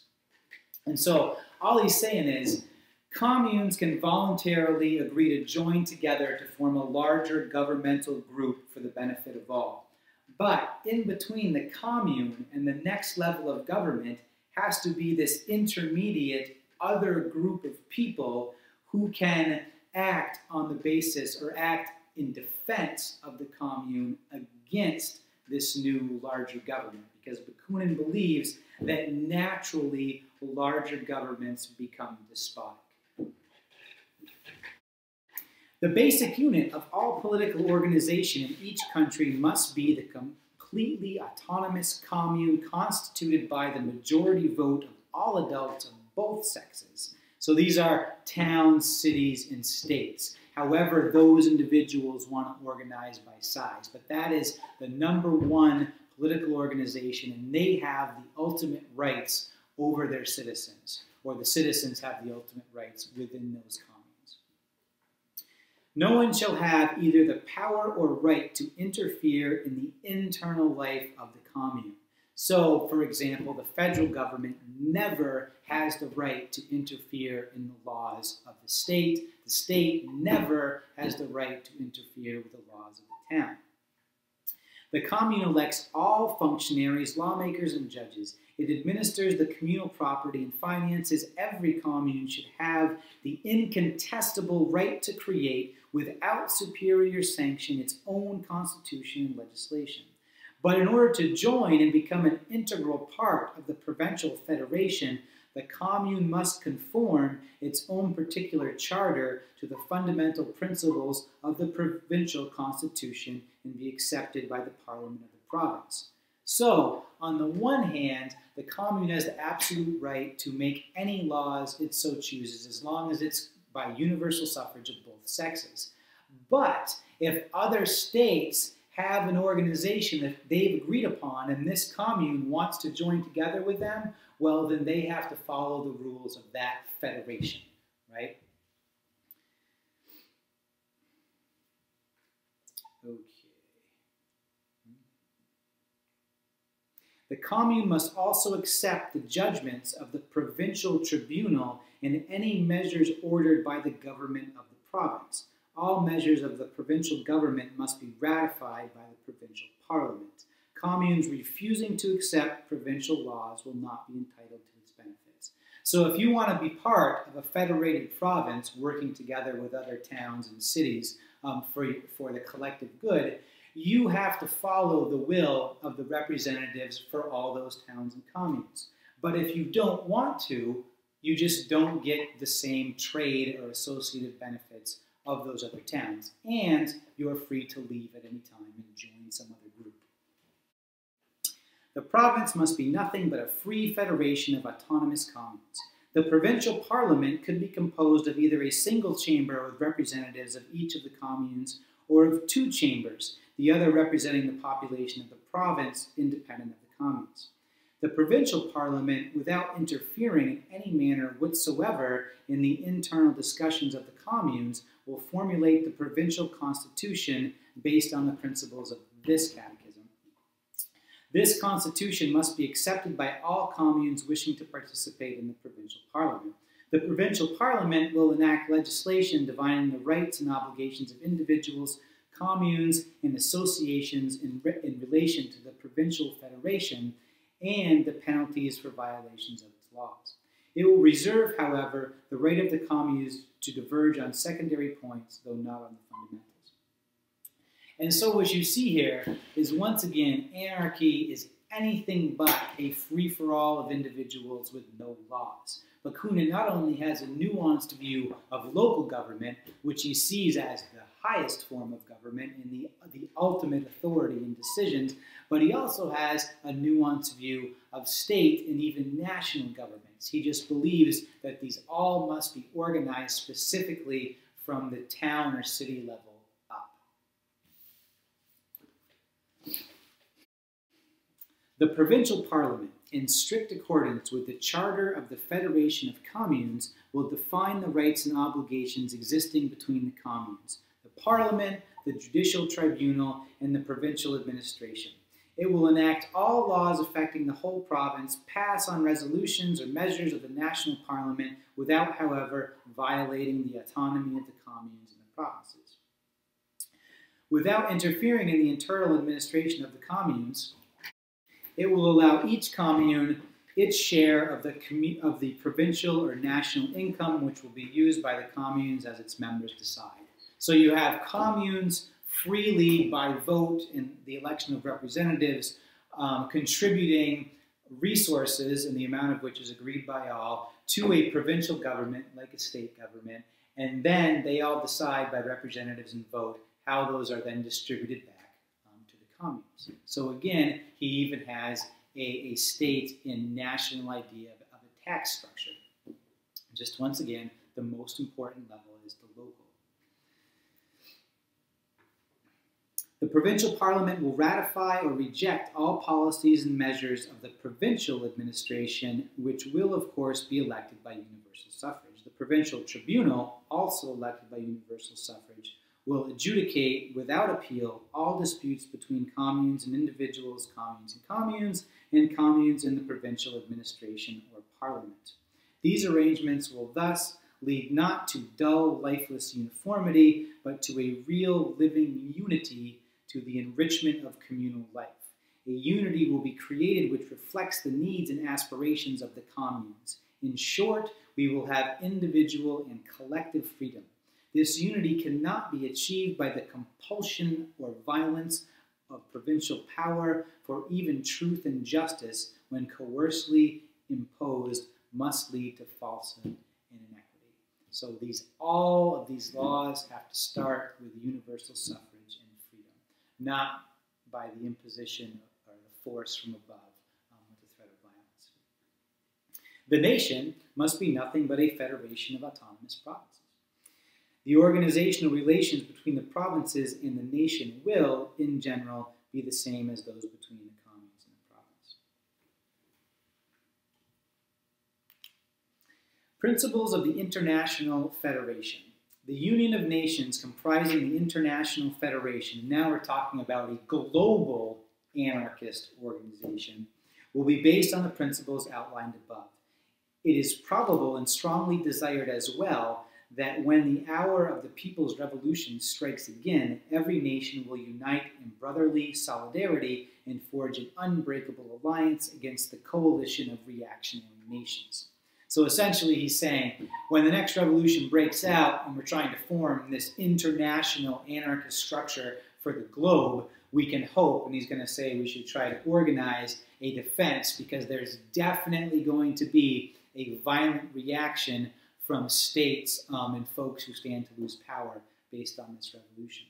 And so all he's saying is communes can voluntarily agree to join together to form a larger governmental group for the benefit of all. But in between the commune and the next level of government has to be this intermediate other group of people who can act on the basis or act in defense of the commune against this new larger government, because Bakunin believes that naturally larger governments become despotic. The basic unit of all political organization in each country must be the completely autonomous commune constituted by the majority vote of all adults of both sexes. So these are towns, cities, and states. However, those individuals want to organize by size. But that is the #1 political organization, and they have the ultimate rights over their citizens, or the citizens have the ultimate rights within those communes. No one shall have either the power or right to interfere in the internal life of the commune. So, for example, the federal government never has the right to interfere in the laws of the state. The state never has the right to interfere with the laws of the town. The commune elects all functionaries, lawmakers, and judges. It administers the communal property and finances. Every commune should have the incontestable right to create, without superior sanction, its own constitution and legislation. But in order to join and become an integral part of the provincial federation, the commune must conform its own particular charter to the fundamental principles of the provincial constitution and be accepted by the parliament of the province. So, on the one hand, the commune has the absolute right to make any laws it so chooses, as long as it's by universal suffrage of both sexes. But if other states have an organization that they've agreed upon and this commune wants to join together with them, well, then they have to follow the rules of that federation, right? Okay. The commune must also accept the judgments of the provincial tribunal and any measures ordered by the government of the province. All measures of the provincial government must be ratified by the provincial parliament. Communes refusing to accept provincial laws will not be entitled to its benefits. So if you want to be part of a federated province working together with other towns and cities for the collective good, you have to follow the will of the representatives for all those towns and communes. But if you don't want to, you just don't get the same trade or associative benefits of those other towns, and you are free to leave at any time and join some other group. The province must be nothing but a free federation of autonomous communes. The provincial parliament could be composed of either a single chamber with representatives of each of the communes, or of 2 chambers, the other representing the population of the province, independent of the communes. The provincial parliament, without interfering in any manner whatsoever in the internal discussions of the communes, will formulate the provincial constitution based on the principles of this catechism. This constitution must be accepted by all communes wishing to participate in the provincial parliament. The provincial parliament will enact legislation defining the rights and obligations of individuals, communes, and associations in relation to the provincial federation, and the penalties for violations of its laws. It will reserve, however, the right of the communes to diverge on secondary points, though not on the fundamentals. And so what you see here is, once again, anarchy is anything but a free-for-all of individuals with no laws. Bakunin not only has a nuanced view of local government, which he sees as the highest form of government and the ultimate authority in decisions, but he also has a nuanced view of state and even national governments. He just believes that these all must be organized specifically from the town or city level up. The Provincial Parliament, in strict accordance with the Charter of the Federation of Communes, will define the rights and obligations existing between the communes, the Parliament, the Judicial Tribunal, and the provincial administration. It will enact all laws affecting the whole province, pass on resolutions or measures of the National Parliament without, however, violating the autonomy of the communes and the provinces. Without interfering in the internal administration of the communes, it will allow each commune its share of the provincial or national income, which will be used by the communes as its members decide. So you have communes freely by vote in the election of representatives, contributing resources in the amount of which is agreed by all to a provincial government, like a state government, and then they all decide by representatives and vote how those are then distributed back to the communes. So again, he even has a state and national idea of a tax structure. Just once again, the most important level is the local. The provincial parliament will ratify or reject all policies and measures of the provincial administration, which will, of course, be elected by universal suffrage. The provincial tribunal, also elected by universal suffrage, will adjudicate without appeal all disputes between communes and individuals, and communes in the provincial administration or parliament. These arrangements will thus lead not to dull, lifeless uniformity, but to a real living unity to the enrichment of communal life. A unity will be created which reflects the needs and aspirations of the communes. In short, we will have individual and collective freedom. This unity cannot be achieved by the compulsion or violence of provincial power, for even truth and justice, when coercively imposed, must lead to falsehood and inequity. So all of these laws have to start with universal suffrage and freedom, not by the imposition or the force from above with the threat of violence. The nation must be nothing but a federation of autonomous provinces. The organizational relations between the provinces and the nation will, in general, be the same as those between the communes and the province. Principles of the International Federation. The Union of Nations comprising the International Federation, now we're talking about a global anarchist organization, will be based on the principles outlined above. It is probable and strongly desired as well that when the hour of the people's revolution strikes again, every nation will unite in brotherly solidarity and forge an unbreakable alliance against the coalition of reactionary nations. So essentially he's saying, when the next revolution breaks out and we're trying to form this international anarchist structure for the globe, we can hope, and he's going to say we should try to organize a defense, because there's definitely going to be a violent reaction from states and folks who stand to lose power based on this revolution.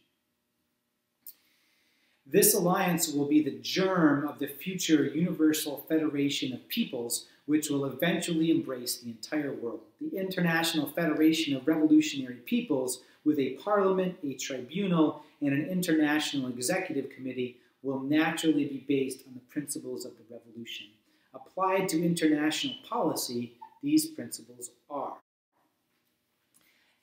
This alliance will be the germ of the future Universal Federation of Peoples, which will eventually embrace the entire world. The International Federation of Revolutionary Peoples, with a parliament, a tribunal, and an international executive committee, will naturally be based on the principles of the revolution. Applied to international policy, these principles are: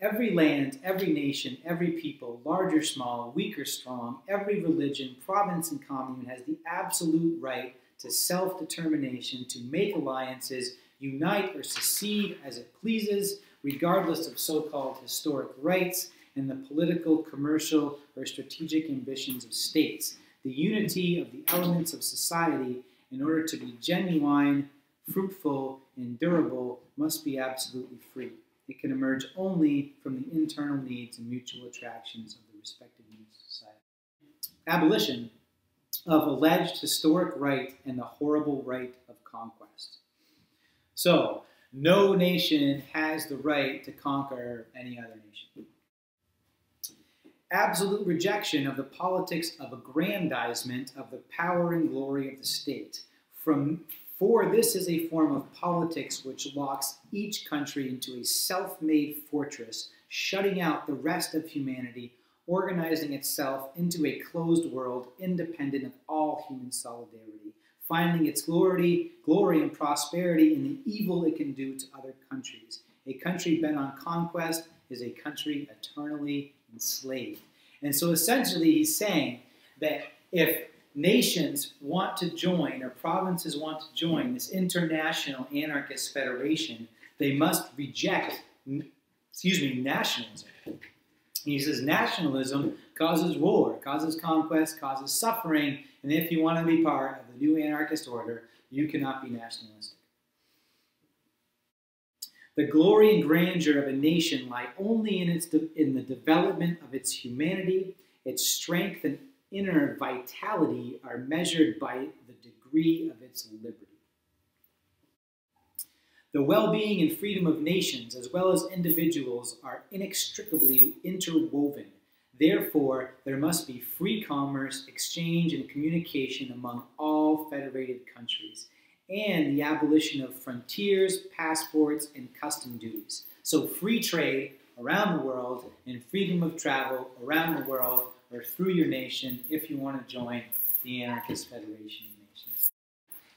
every land, every nation, every people, large or small, weak or strong, every religion, province, and commune has the absolute right to self-determination, to make alliances, unite or secede as it pleases, regardless of so-called historic rights and the political, commercial, or strategic ambitions of states. The unity of the elements of society, in order to be genuine, fruitful, and durable, must be absolutely free. It can emerge only from the internal needs and mutual attractions of the respective needs of society. Abolition of alleged historic right and the horrible right of conquest. So, no nation has the right to conquer any other nation. Absolute rejection of the politics of aggrandizement of the power and glory of the state. For this is a form of politics which locks each country into a self-made fortress, shutting out the rest of humanity, organizing itself into a closed world independent of all human solidarity. finding its glory and prosperity in the evil it can do to other countries. A country bent on conquest is a country eternally enslaved. And so essentially he's saying that if nations want to join, or provinces want to join this international anarchist federation, they must reject, nationalism. He says nationalism causes war, causes conquest, causes suffering, and if you want to be part of the new anarchist order, you cannot be nationalistic. The glory and grandeur of a nation lie only in the development of its humanity. Its strength and inner vitality are measured by the degree of its liberty. The well-being and freedom of nations, as well as individuals, are inextricably interwoven. Therefore, there must be free commerce, exchange, and communication among all federated countries, and the abolition of frontiers, passports, and custom duties. So free trade around the world and freedom of travel around the world or through your nation if you want to join the Anarchist Federation of Nations.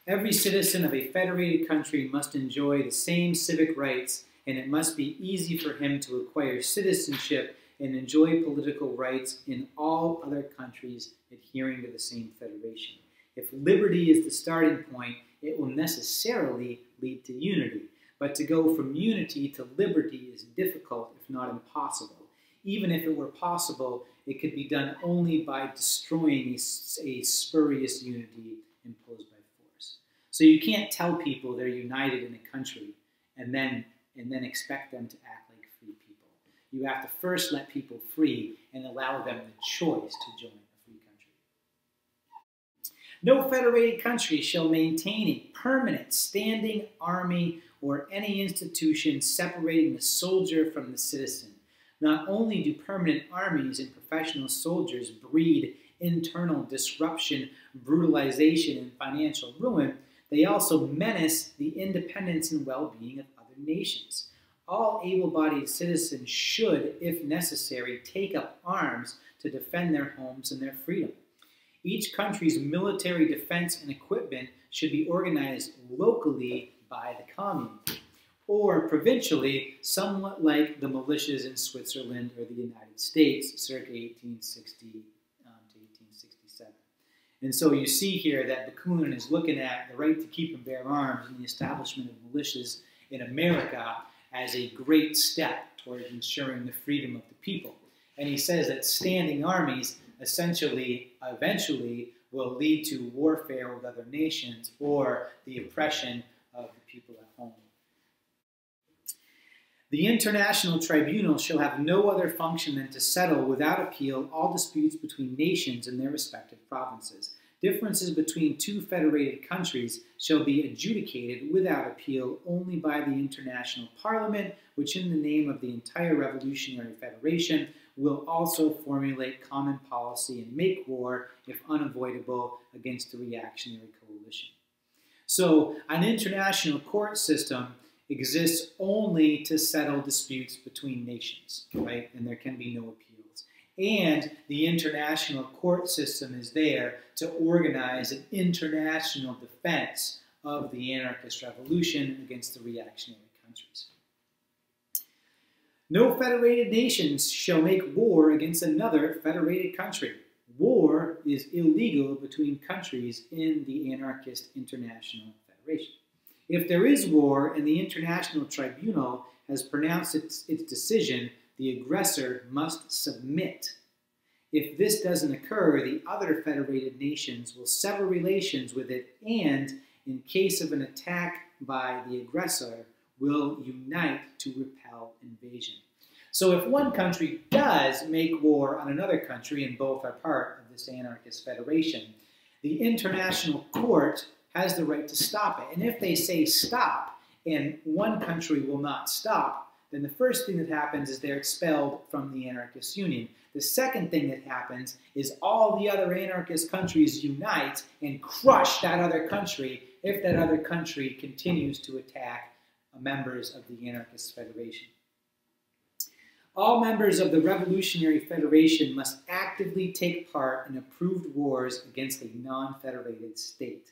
Every citizen of a federated country must enjoy the same civic rights, and it must be easy for him to acquire citizenship and enjoy political rights in all other countries adhering to the same federation. If liberty is the starting point, it will necessarily lead to unity. But to go from unity to liberty is difficult, if not impossible. Even if it were possible, it could be done only by destroying a spurious unity imposed by force. So you can't tell people they're united in a country and then expect them to act like free people. You have to first let people free and allow them the choice to join a free country. No federated country shall maintain a permanent standing army or any institution separating the soldier from the citizen. Not only do permanent armies and professional soldiers breed internal disruption, brutalization, and financial ruin, they also menace the independence and well-being of other nations. All able-bodied citizens should, if necessary, take up arms to defend their homes and their freedom. Each country's military defense and equipment should be organized locally by the commune, or provincially, somewhat like the militias in Switzerland or the United States, circa 1860 to 1867. And so you see here that Bakunin is looking at the right to keep and bear arms and the establishment of militias in America as a great step toward ensuring the freedom of the people. And he says that standing armies essentially, eventually, will lead to warfare with other nations or the oppression of the people at home. The International Tribunal shall have no other function than to settle without appeal all disputes between nations in their respective provinces. Differences between two federated countries shall be adjudicated without appeal only by the International Parliament, which in the name of the entire Revolutionary Federation will also formulate common policy and make war, if unavoidable, against the reactionary coalition. So an international court system exists only to settle disputes between nations, right? And there can be no appeals. And the international court system is there to organize an international defense of the anarchist revolution against the reactionary countries. No federated nations shall make war against another federated country. War is illegal between countries in the anarchist international federation. If there is war and the International Tribunal has pronounced its decision, the aggressor must submit. If this doesn't occur, the other federated nations will sever relations with it and, in case of an attack by the aggressor, will unite to repel invasion. So if one country does make war on another country, and both are part of this anarchist federation, the International Court has the right to stop it. And if they say stop, and one country will not stop, then the first thing that happens is they're expelled from the anarchist union. The second thing that happens is all the other anarchist countries unite and crush that other country if that other country continues to attack members of the anarchist federation. All members of the Revolutionary Federation must actively take part in approved wars against a non-federated state.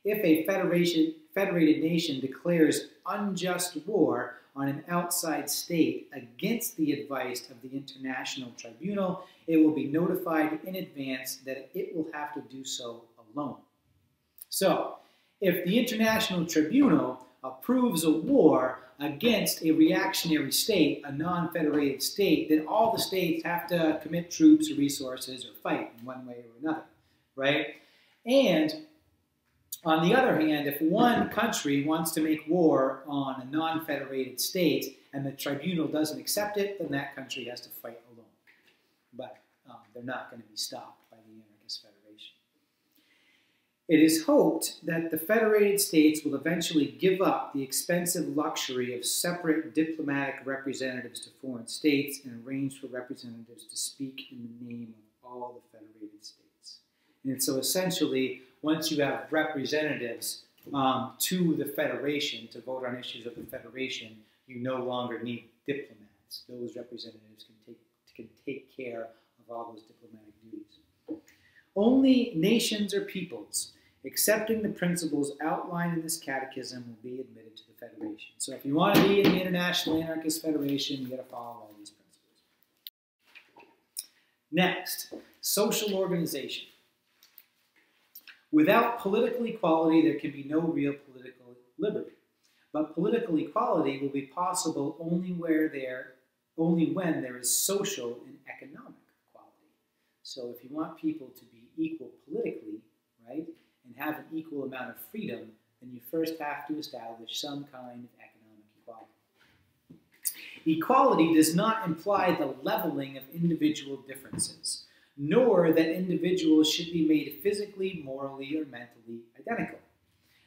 If a federated nation declares unjust war on an outside state against the advice of the International Tribunal, it will be notified in advance that it will have to do so alone. So, if the International Tribunal approves a war against a reactionary state, a non-federated state, then all the states have to commit troops or resources or fight in one way or another, right? And on the other hand, if one country wants to make war on a non-federated state and the tribunal doesn't accept it, then that country has to fight alone. But they're not going to be stopped by the anarchist federation. It is hoped that the federated states will eventually give up the expensive luxury of separate diplomatic representatives to foreign states and arrange for representatives to speak in the name of all the federated states. And so essentially, once you have representatives to the federation to vote on issues of the federation, you no longer need diplomats. Those representatives can take care of all those diplomatic duties. Only nations or peoples accepting the principles outlined in this catechism will be admitted to the federation. So if you want to be in the International Anarchist Federation, you got to follow all these principles. Next, social organization. Without political equality, there can be no real political liberty. But political equality will be possible only when there is social and economic equality. So if you want people to be equal politically, right, and have an equal amount of freedom, then you first have to establish some kind of economic equality. Equality does not imply the leveling of individual differences, nor that individuals should be made physically, morally, or mentally identical.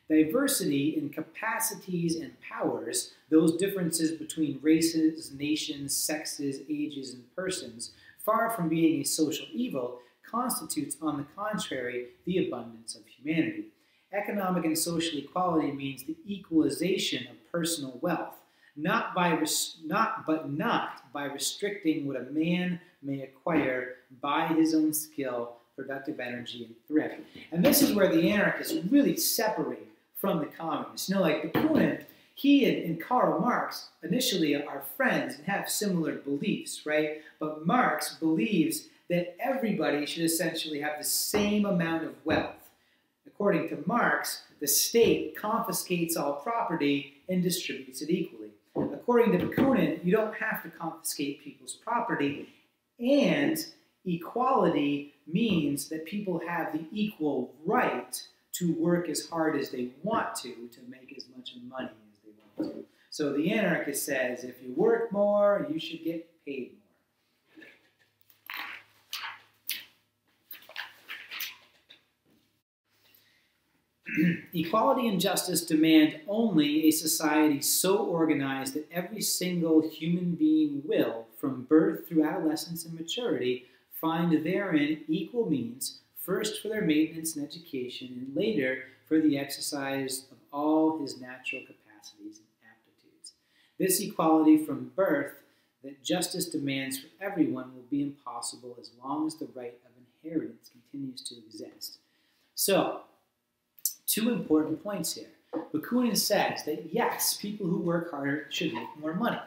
Diversity in capacities and powers, those differences between races, nations, sexes, ages, and persons, far from being a social evil, constitutes, on the contrary, the abundance of humanity. Economic and social equality means the equalization of personal wealth, not by restricting what a man may acquire by his own skill, productive energy, and thrift. And this is where the anarchists really separate from the communists. You know, like Bakunin, he and Karl Marx initially are friends and have similar beliefs, right? But Marx believes that everybody should essentially have the same amount of wealth. According to Marx, the state confiscates all property and distributes it equally. According to Bakunin, you don't have to confiscate people's property, and equality means that people have the equal right to work as hard as they want to make as much money as they want to. So the anarchist says, if you work more, you should get paid more. Equality and justice demand only a society so organized that every single human being will, from birth through adolescence and maturity, find therein equal means, first for their maintenance and education, and later for the exercise of all his natural capacities and aptitudes. This equality from birth that justice demands for everyone will be impossible as long as the right of inheritance continues to exist. So, two important points here. Bakunin says that yes, people who work harder should make more money.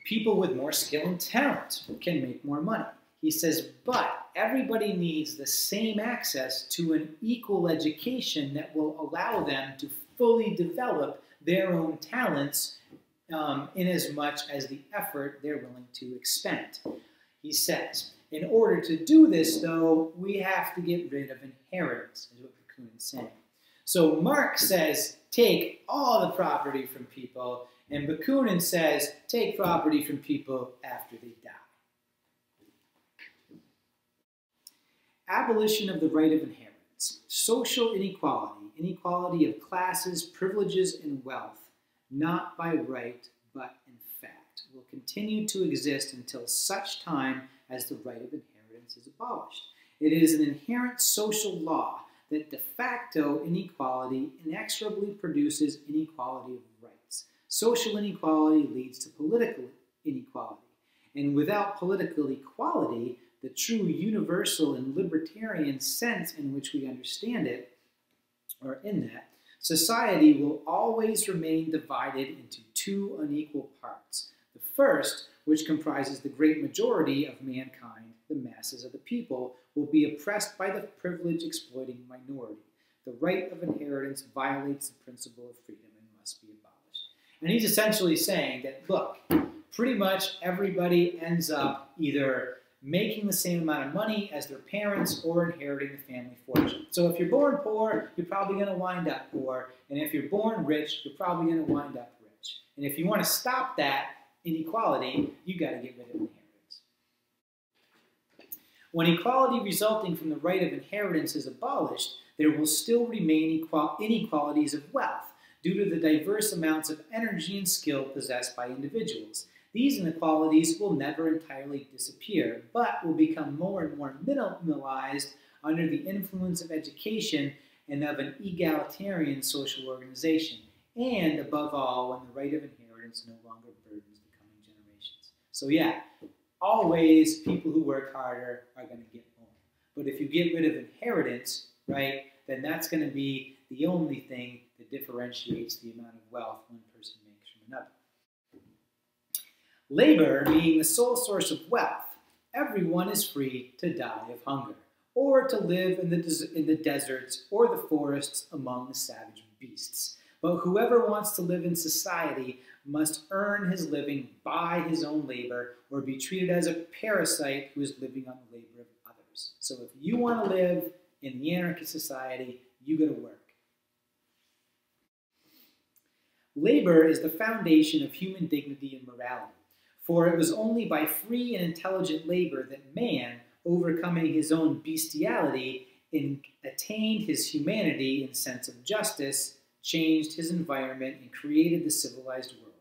People with more skill and talent can make more money. He says, but everybody needs the same access to an equal education that will allow them to fully develop their own talents in as much as the effort they're willing to expend. He says, in order to do this, though, we have to get rid of inheritance, is what Bakunin's saying. So Marx says, take all the property from people, and Bakunin says, take property from people after they die. Abolition of the right of inheritance. Social inequality, inequality of classes, privileges, and wealth, not by right, but in fact, will continue to exist until such time as the right of inheritance is abolished. It is an inherent social law that de facto inequality inexorably produces inequality of rights. Social inequality leads to political inequality. And without political equality, the true universal and libertarian sense in which we understand it, or in that, society will always remain divided into two unequal parts. The first, which comprises the great majority of mankind, the masses of the people, will be oppressed by the privilege-exploiting minority. The right of inheritance violates the principle of freedom and must be abolished. And he's essentially saying that, look, pretty much everybody ends up either making the same amount of money as their parents or inheriting the family fortune. So if you're born poor, you're probably going to wind up poor. And if you're born rich, you're probably going to wind up rich. And if you want to stop that inequality, you got to get rid of inheritance. When equality resulting from the right of inheritance is abolished, there will still remain inequalities of wealth due to the diverse amounts of energy and skill possessed by individuals. These inequalities will never entirely disappear, but will become more and more minimalized under the influence of education and of an egalitarian social organization, and above all, when the right of inheritance no longer burdens the coming generations. So yeah, always people who work harder are going to get more. But if you get rid of inheritance, right, then that's going to be the only thing that differentiates the amount of wealth one person makes from another. Labor being the sole source of wealth, everyone is free to die of hunger, or to live in the deserts or the forests among the savage beasts. But whoever wants to live in society must earn his living by his own labor, or be treated as a parasite who is living on the labor of others. So if you want to live in the anarchist society, you got to work. Labor is the foundation of human dignity and morality. For it was only by free and intelligent labor that man, overcoming his own bestiality, attained his humanity in sense of justice, changed his environment, and created the civilized world.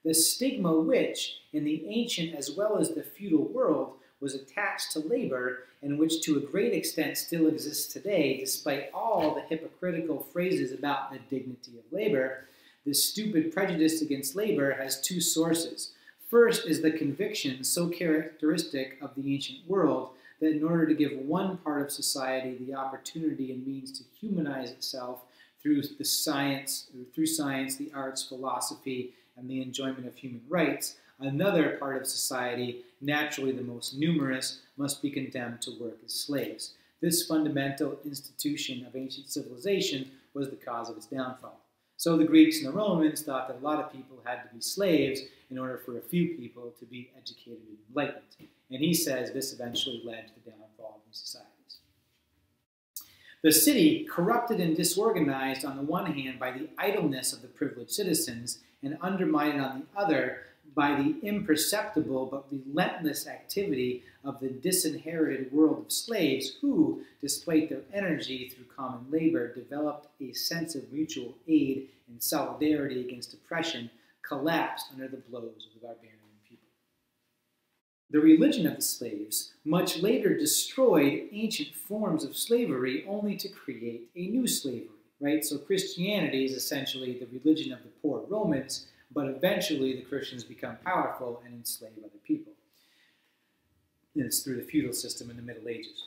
The stigma which, in the ancient as well as the feudal world, was attached to labor, and which to a great extent still exists today, despite all the hypocritical phrases about the dignity of labor, the stupid prejudice against labor has two sources. First is the conviction so characteristic of the ancient world that in order to give one part of society the opportunity and means to humanize itself through science, the arts, philosophy, and the enjoyment of human rights, another part of society, naturally the most numerous, must be condemned to work as slaves. This fundamental institution of ancient civilization was the cause of its downfall. So the Greeks and the Romans thought that a lot of people had to be slaves in order for a few people to be educated and enlightened. And he says this eventually led to the downfall of these societies. The city, corrupted and disorganized on the one hand by the idleness of the privileged citizens, and undermined on the other by the imperceptible but relentless activity of the disinherited world of slaves who, despite their energy through common labor, developed a sense of mutual aid and solidarity against oppression, collapsed under the blows of the barbarian people. The religion of the slaves much later destroyed ancient forms of slavery only to create a new slavery, right? So Christianity is essentially the religion of the poor Romans, but eventually the Christians become powerful and enslave other people. And it's through the feudal system in the Middle Ages.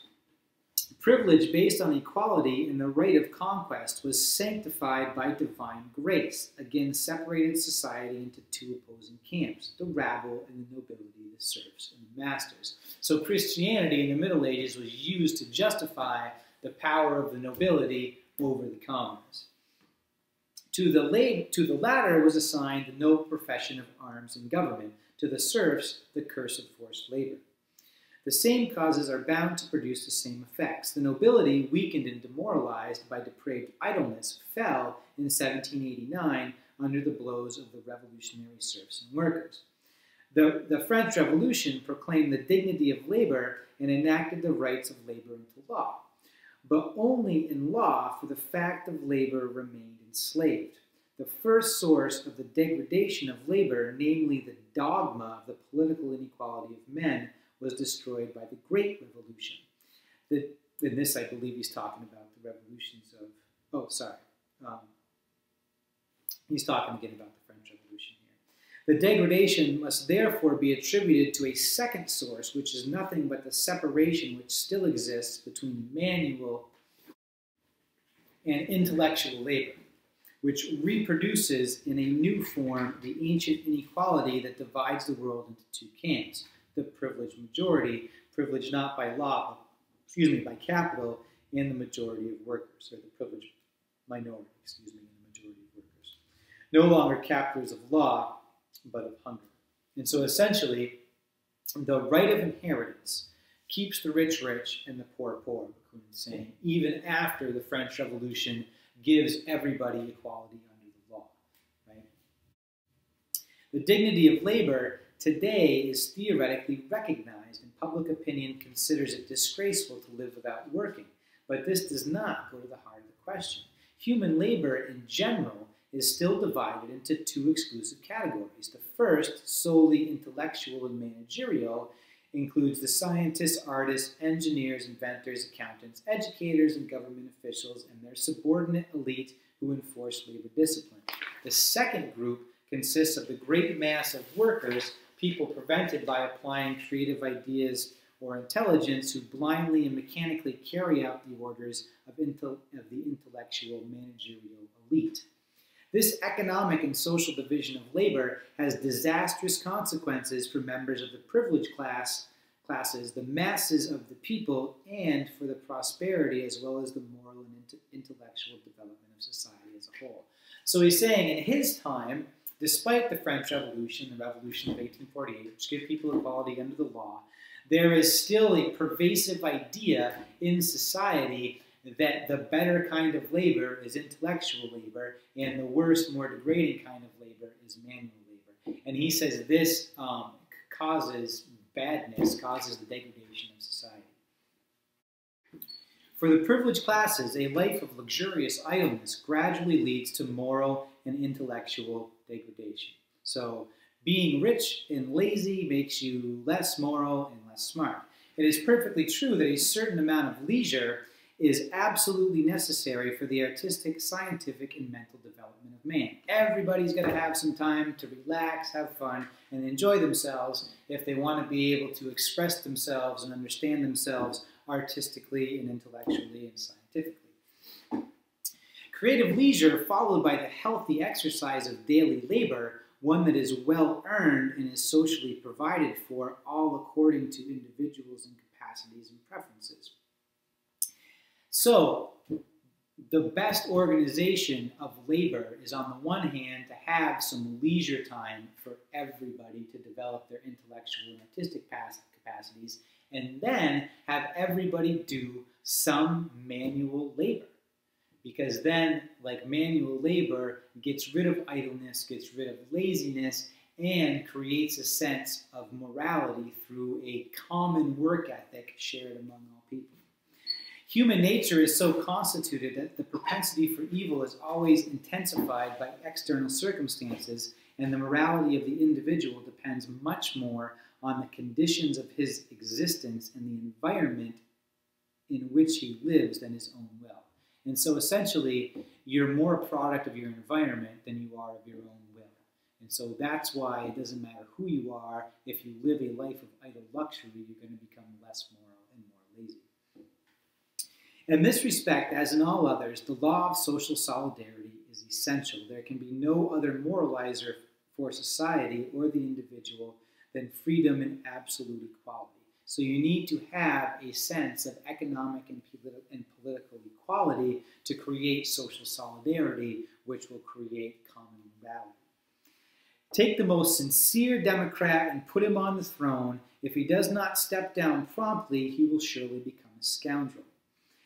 Privilege based on equality and the right of conquest was sanctified by divine grace, again separated society into two opposing camps, the rabble and the nobility, the serfs and the masters. So Christianity in the Middle Ages was used to justify the power of the nobility over the commoners. To the latter was assigned the noble profession of arms and government, to the serfs the curse of forced labor. The same causes are bound to produce the same effects. The nobility, weakened and demoralized by depraved idleness, fell in 1789 under the blows of the revolutionary serfs and workers. The French Revolution proclaimed the dignity of labor and enacted the rights of labor into law, but only in law, for the fact of labor remained enslaved. The first source of the degradation of labor, namely the dogma of the political inequality of men, was destroyed by the Great Revolution. In this, I believe he's talking about the revolutions of, he's talking again about the French Revolution here. The degradation must therefore be attributed to a second source, which is nothing but the separation which still exists between manual and intellectual labor, which reproduces in a new form the ancient inequality that divides the world into two camps: the privileged majority, privileged not by law, by capital, and the majority of workers, or the privileged minority, and the majority of workers. No longer captors of law, but of hunger. And so essentially, the right of inheritance keeps the rich rich and the poor poor, Bakunin's saying, even after the French Revolution gives everybody equality under the law. Right? The dignity of labor today is theoretically recognized, and public opinion considers it disgraceful to live without working. But this does not go to the heart of the question. Human labor in general is still divided into two exclusive categories. The first, solely intellectual and managerial, includes the scientists, artists, engineers, inventors, accountants, educators, and government officials, and their subordinate elite who enforce labor discipline. The second group consists of the great mass of workers, people prevented by applying creative ideas or intelligence, who blindly and mechanically carry out the orders of the intellectual managerial elite. This economic and social division of labor has disastrous consequences for members of the privileged classes, the masses of the people, and for the prosperity as well as the moral and intellectual development of society as a whole. So he's saying in his time, despite the French Revolution, the Revolution of 1848, which gave people equality under the law, there is still a pervasive idea in society that the better kind of labor is intellectual labor, and the worse, more degrading kind of labor is manual labor. And he says this causes badness, causes the degradation of society. For the privileged classes, a life of luxurious idleness gradually leads to moral and intellectual degradation. So being rich and lazy makes you less moral and less smart. It is perfectly true that a certain amount of leisure is absolutely necessary for the artistic, scientific, and mental development of man. Everybody's got to have some time to relax, have fun, and enjoy themselves if they want to be able to express themselves and understand themselves artistically and intellectually and scientifically. Creative leisure, followed by the healthy exercise of daily labor, one that is well earned and is socially provided for, all according to individuals' and capacities and preferences. So, the best organization of labor is, on the one hand, to have some leisure time for everybody to develop their intellectual and artistic capacities, and then have everybody do some manual labor. Because then, like, manual labor gets rid of idleness, gets rid of laziness, and creates a sense of morality through a common work ethic shared among all people. Human nature is so constituted that the propensity for evil is always intensified by external circumstances, and the morality of the individual depends much more on the conditions of his existence and the environment in which he lives than his own will. And so essentially, you're more a product of your environment than you are of your own will. And so that's why it doesn't matter who you are. If you live a life of idle luxury, you're going to become less moral and more lazy. In this respect, as in all others, the law of social solidarity is essential. There can be no other moralizer for society or the individual than freedom and absolute equality. So you need to have a sense of economic and political equality to create social solidarity, which will create common morality. Take the most sincere Democrat and put him on the throne. If he does not step down promptly, he will surely become a scoundrel.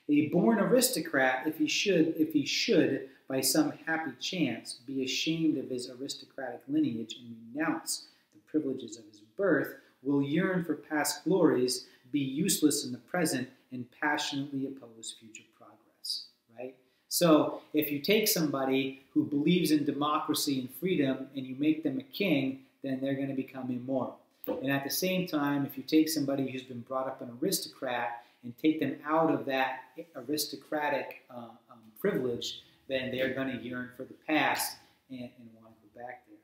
A born aristocrat, if he should, by some happy chance, be ashamed of his aristocratic lineage and renounce the privileges of his birth, will yearn for past glories, be useless in the present, and passionately oppose future progress, right? So if you take somebody who believes in democracy and freedom and you make them a king, then they're going to become immoral. And at the same time, if you take somebody who's been brought up an aristocrat and take them out of that aristocratic privilege, then they're going to yearn for the past and want to go back there.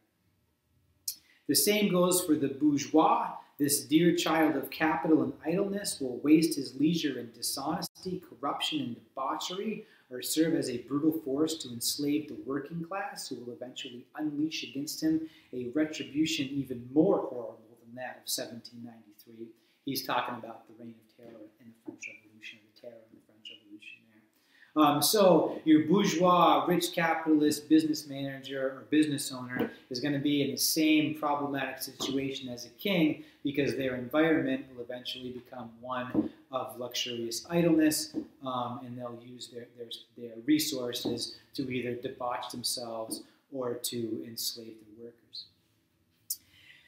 The same goes for the bourgeois. This dear child of capital and idleness will waste his leisure in dishonesty, corruption, and debauchery, or serve as a brutal force to enslave the working class, who will eventually unleash against him a retribution even more horrible than that of 1793. He's talking about the reign of terror in the French Revolution, or the terror in the French Revolution there. So your bourgeois, rich capitalist, business manager, or business owner is going to be in the same problematic situation as a king, because their environment will eventually become one of luxurious idleness, and they'll use their resources to either debauch themselves or to enslave the workers.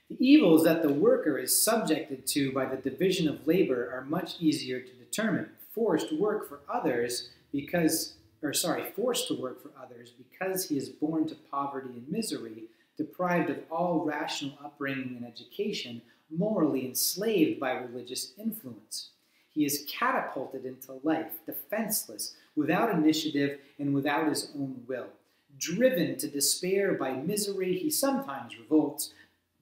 The evils that the worker is subjected to by the division of labor are much easier to determine. Forced to work for others because he is born to poverty and misery, deprived of all rational upbringing and education, morally enslaved by religious influence. He is catapulted into life, defenseless, without initiative and without his own will. Driven to despair by misery, he sometimes revolts,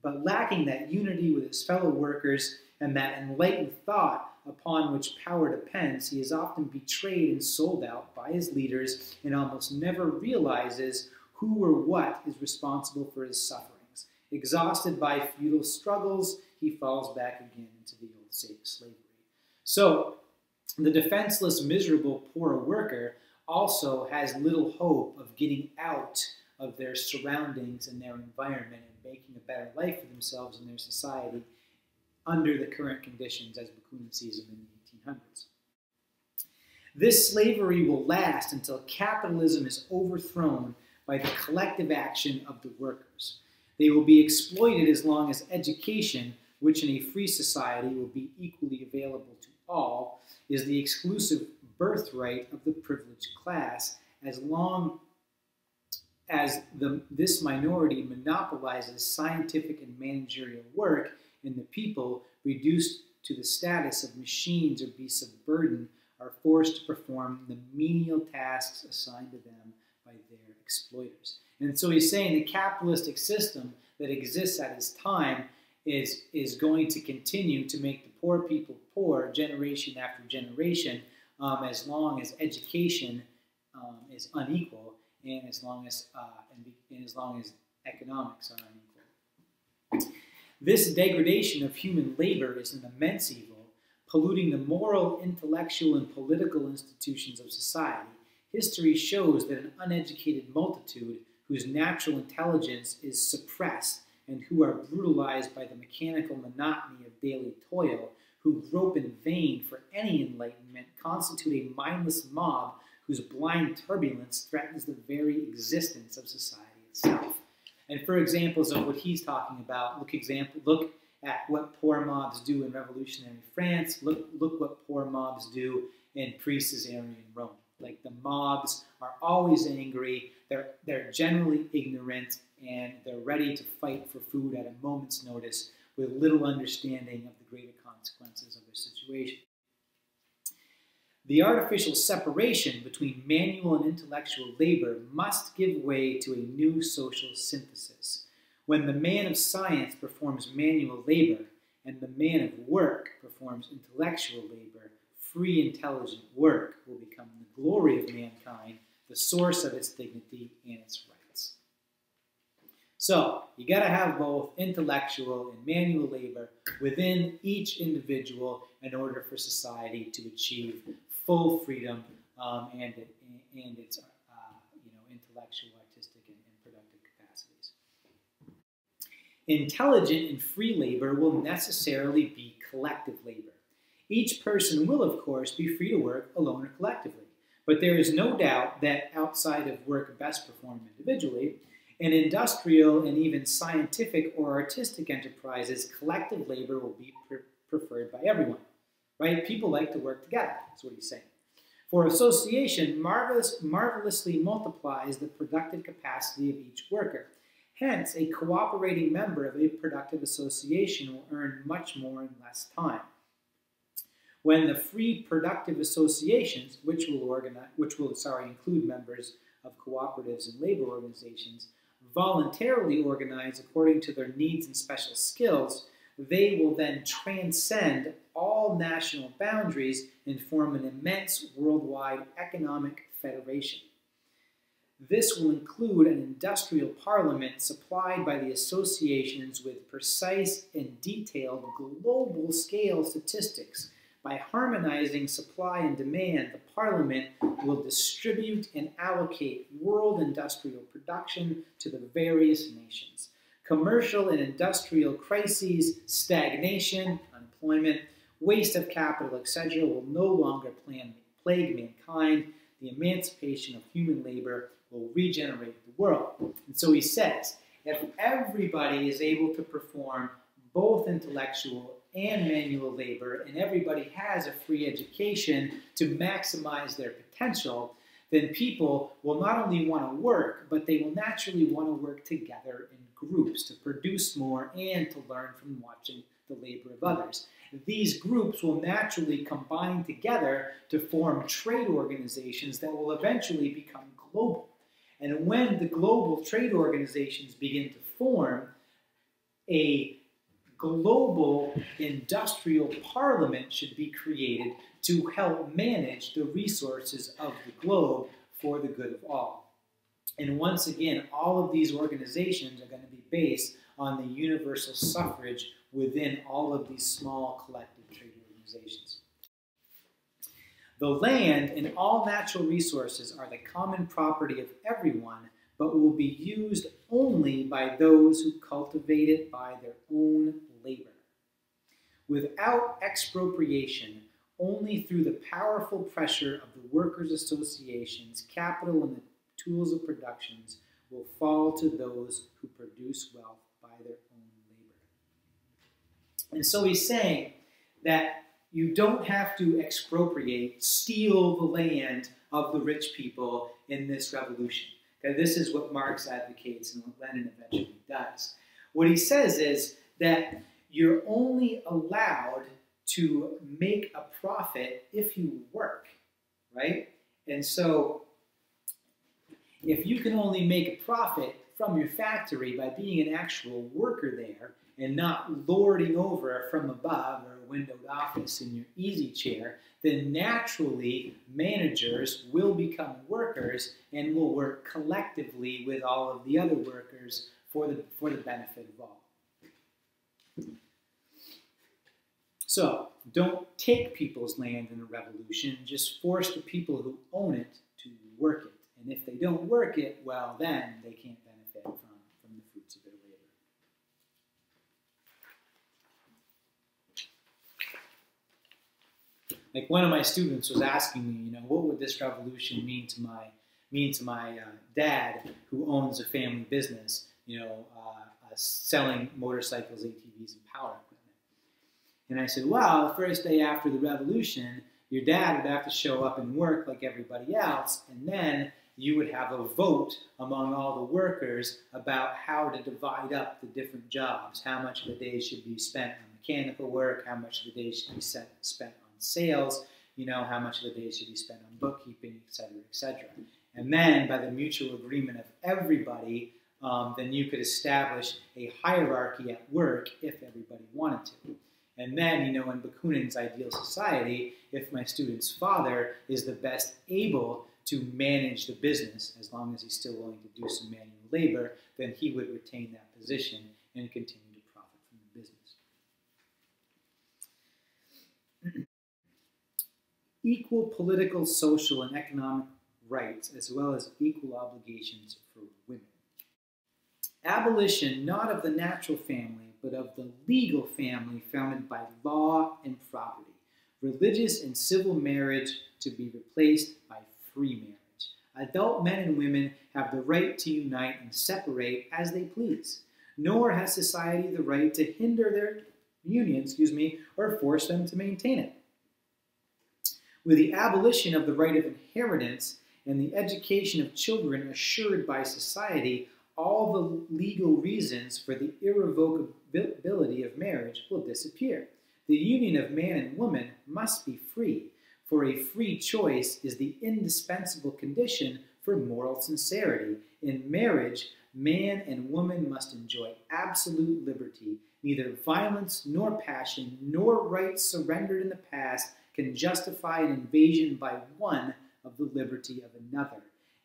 but lacking that unity with his fellow workers and that enlightened thought upon which power depends, he is often betrayed and sold out by his leaders and almost never realizes who or what is responsible for his sufferings. Exhausted by futile struggles, he falls back again into the old slavery. So, the defenseless, miserable, poor worker also has little hope of getting out of their surroundings and their environment and making a better life for themselves and their society under the current conditions as Bakunin sees them in the 1800s. This slavery will last until capitalism is overthrown by the collective action of the workers. They will be exploited as long as education, which in a free society will be equally available to all, is the exclusive birthright of the privileged class, as long as this minority monopolizes scientific and managerial work, and the people, reduced to the status of machines or beasts of burden, are forced to perform the menial tasks assigned to them by their exploiters. And so he's saying the capitalistic system that exists at his time is going to continue to make the poor people poor generation after generation, as long as education is unequal, and as long as economics are unequal. This degradation of human labor is an immense evil, polluting the moral, intellectual, and political institutions of society. History shows that an uneducated multitude whose natural intelligence is suppressed and who are brutalized by the mechanical monotony of daily toil, who grope in vain for any enlightenment, constitute a mindless mob whose blind turbulence threatens the very existence of society itself. And for examples of what he's talking about, look at what poor mobs do in revolutionary France. Look what poor mobs do in pre-Caesarian Rome. Like, the mobs are always angry, they're generally ignorant, and they're ready to fight for food at a moment's notice with little understanding of the greater consequences of their situation. The artificial separation between manual and intellectual labor must give way to a new social synthesis. When the man of science performs manual labor and the man of work performs intellectual labor, free, intelligent work will become the glory of mankind, the source of its dignity and its rights. So, you got to have both intellectual and manual labor within each individual in order for society to achieve full freedom and its intellectual, artistic, and productive capacities. Intelligent and free labor will necessarily be collective labor. Each person will, of course, be free to work alone or collectively, but there is no doubt that outside of work best performed individually, in industrial and even scientific or artistic enterprises, collective labor will be preferred by everyone. Right? People like to work together. That's what he's saying. For association marvelously multiplies the productive capacity of each worker. Hence, a cooperating member of a productive association will earn much more in less time. When the free productive associations, which will include members of cooperatives and labor organizations, voluntarily organize according to their needs and special skills, they will then transcend all national boundaries and form an immense worldwide economic federation. This will include an industrial parliament supplied by the associations with precise and detailed global scale statistics. By harmonizing supply and demand, the parliament will distribute and allocate world industrial production to the various nations. Commercial and industrial crises, stagnation, unemployment, waste of capital, etc. will no longer plague mankind. The emancipation of human labor will regenerate the world. And so he says, if everybody is able to perform both intellectual and manual labor, and everybody has a free education to maximize their potential, then people will not only want to work, but they will naturally want to work together in groups to produce more and to learn from watching the labor of others. These groups will naturally combine together to form trade organizations that will eventually become global. And when the global trade organizations begin to form, a global industrial parliament should be created to help manage the resources of the globe for the good of all. And once again, all of these organizations are going to be based on the universal suffrage within all of these small collective trade organizations. The land and all natural resources are the common property of everyone, but will be used only by those who cultivate it by their own labor. Without expropriation, only through the powerful pressure of the workers' associations, capital and the tools of production will fall to those who produce wealth by their own labor. And so he's saying that you don't have to expropriate, steal the land of the rich people in this revolution. Okay, this is what Marx advocates and what Lenin eventually does. What he says is that you're only allowed to make a profit if you work, right? And so if you can only make a profit from your factory by being an actual worker there and not lording over from above or a windowed office in your easy chair, then naturally managers will become workers and will work collectively with all of the other workers for the benefit of all. So don't take people's land in a revolution, just force the people who own it to work it. And if they don't work it, well, then they can't benefit from the fruits of their labor. Like one of my students was asking me, what would this revolution mean to my dad, who owns a family business, selling motorcycles, ATVs, and power equipment. And I said, well, the first day after the revolution, your dad would have to show up and work like everybody else, and then you would have a vote among all the workers about how to divide up the different jobs, how much of the day should be spent on mechanical work, how much of the day should be spent on sales, how much of the day should be spent on bookkeeping, et cetera, et cetera. And then by the mutual agreement of everybody, then you could establish a hierarchy at work if everybody wanted to. And then, in Bakunin's ideal society, if my student's father is the best able to manage the business, as long as he's still willing to do some manual labor, then he would retain that position and continue to profit from the business. Equal political, social, and economic rights, as well as equal obligations for women. Abolition, not of the natural family, but of the legal family founded by law and property. Religious and civil marriage to be replaced by free marriage. Adult men and women have the right to unite and separate as they please, nor has society the right to hinder their union, or force them to maintain it. With the abolition of the right of inheritance and the education of children assured by society, all the legal reasons for the irrevocability of marriage will disappear. The union of man and woman must be free, for a free choice is the indispensable condition for moral sincerity. In marriage, man and woman must enjoy absolute liberty, Neither violence nor passion nor rights surrendered in the past can justify an invasion by one of the liberty of another,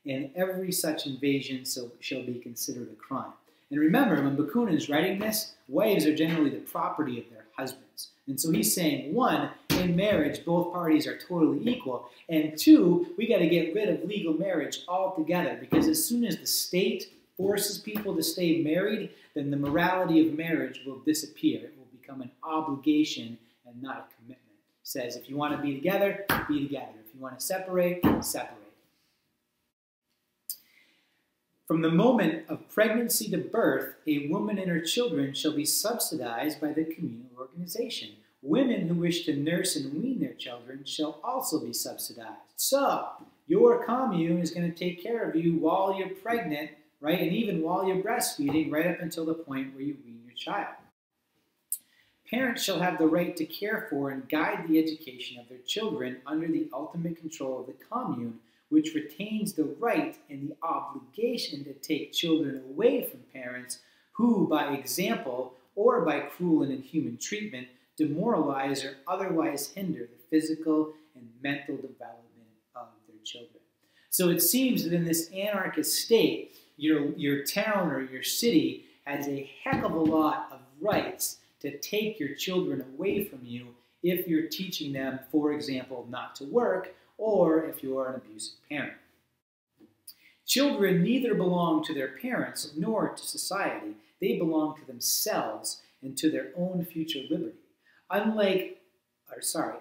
and every such invasion shall be considered a crime. And remember, when Bakunin is writing this, wives are generally the property of their husbands. And so he's saying, one, in marriage, both parties are totally equal, and two, we got to get rid of legal marriage altogether, because as soon as the state forces people to stay married, then the morality of marriage will disappear. It will become an obligation and not a commitment. It says, if you want to be together, be together. If you want to separate, separate. From the moment of pregnancy to birth, a woman and her children shall be subsidized by the communal organization. Women who wish to nurse and wean their children shall also be subsidized. So, your commune is going to take care of you while you're pregnant, right? And even while you're breastfeeding, right up until the point where you wean your child. Parents shall have the right to care for and guide the education of their children under the ultimate control of the commune, which retains the right and the obligation to take children away from parents who, by example or by cruel and inhuman treatment, demoralize or otherwise hinder the physical and mental development of their children. So it seems that in this anarchist state, your town or your city has a heck of a lot of rights to take your children away from you if you're teaching them, for example, not to work, or if you are an abusive parent. Children neither belong to their parents nor to society. They belong to themselves and to their own future liberty.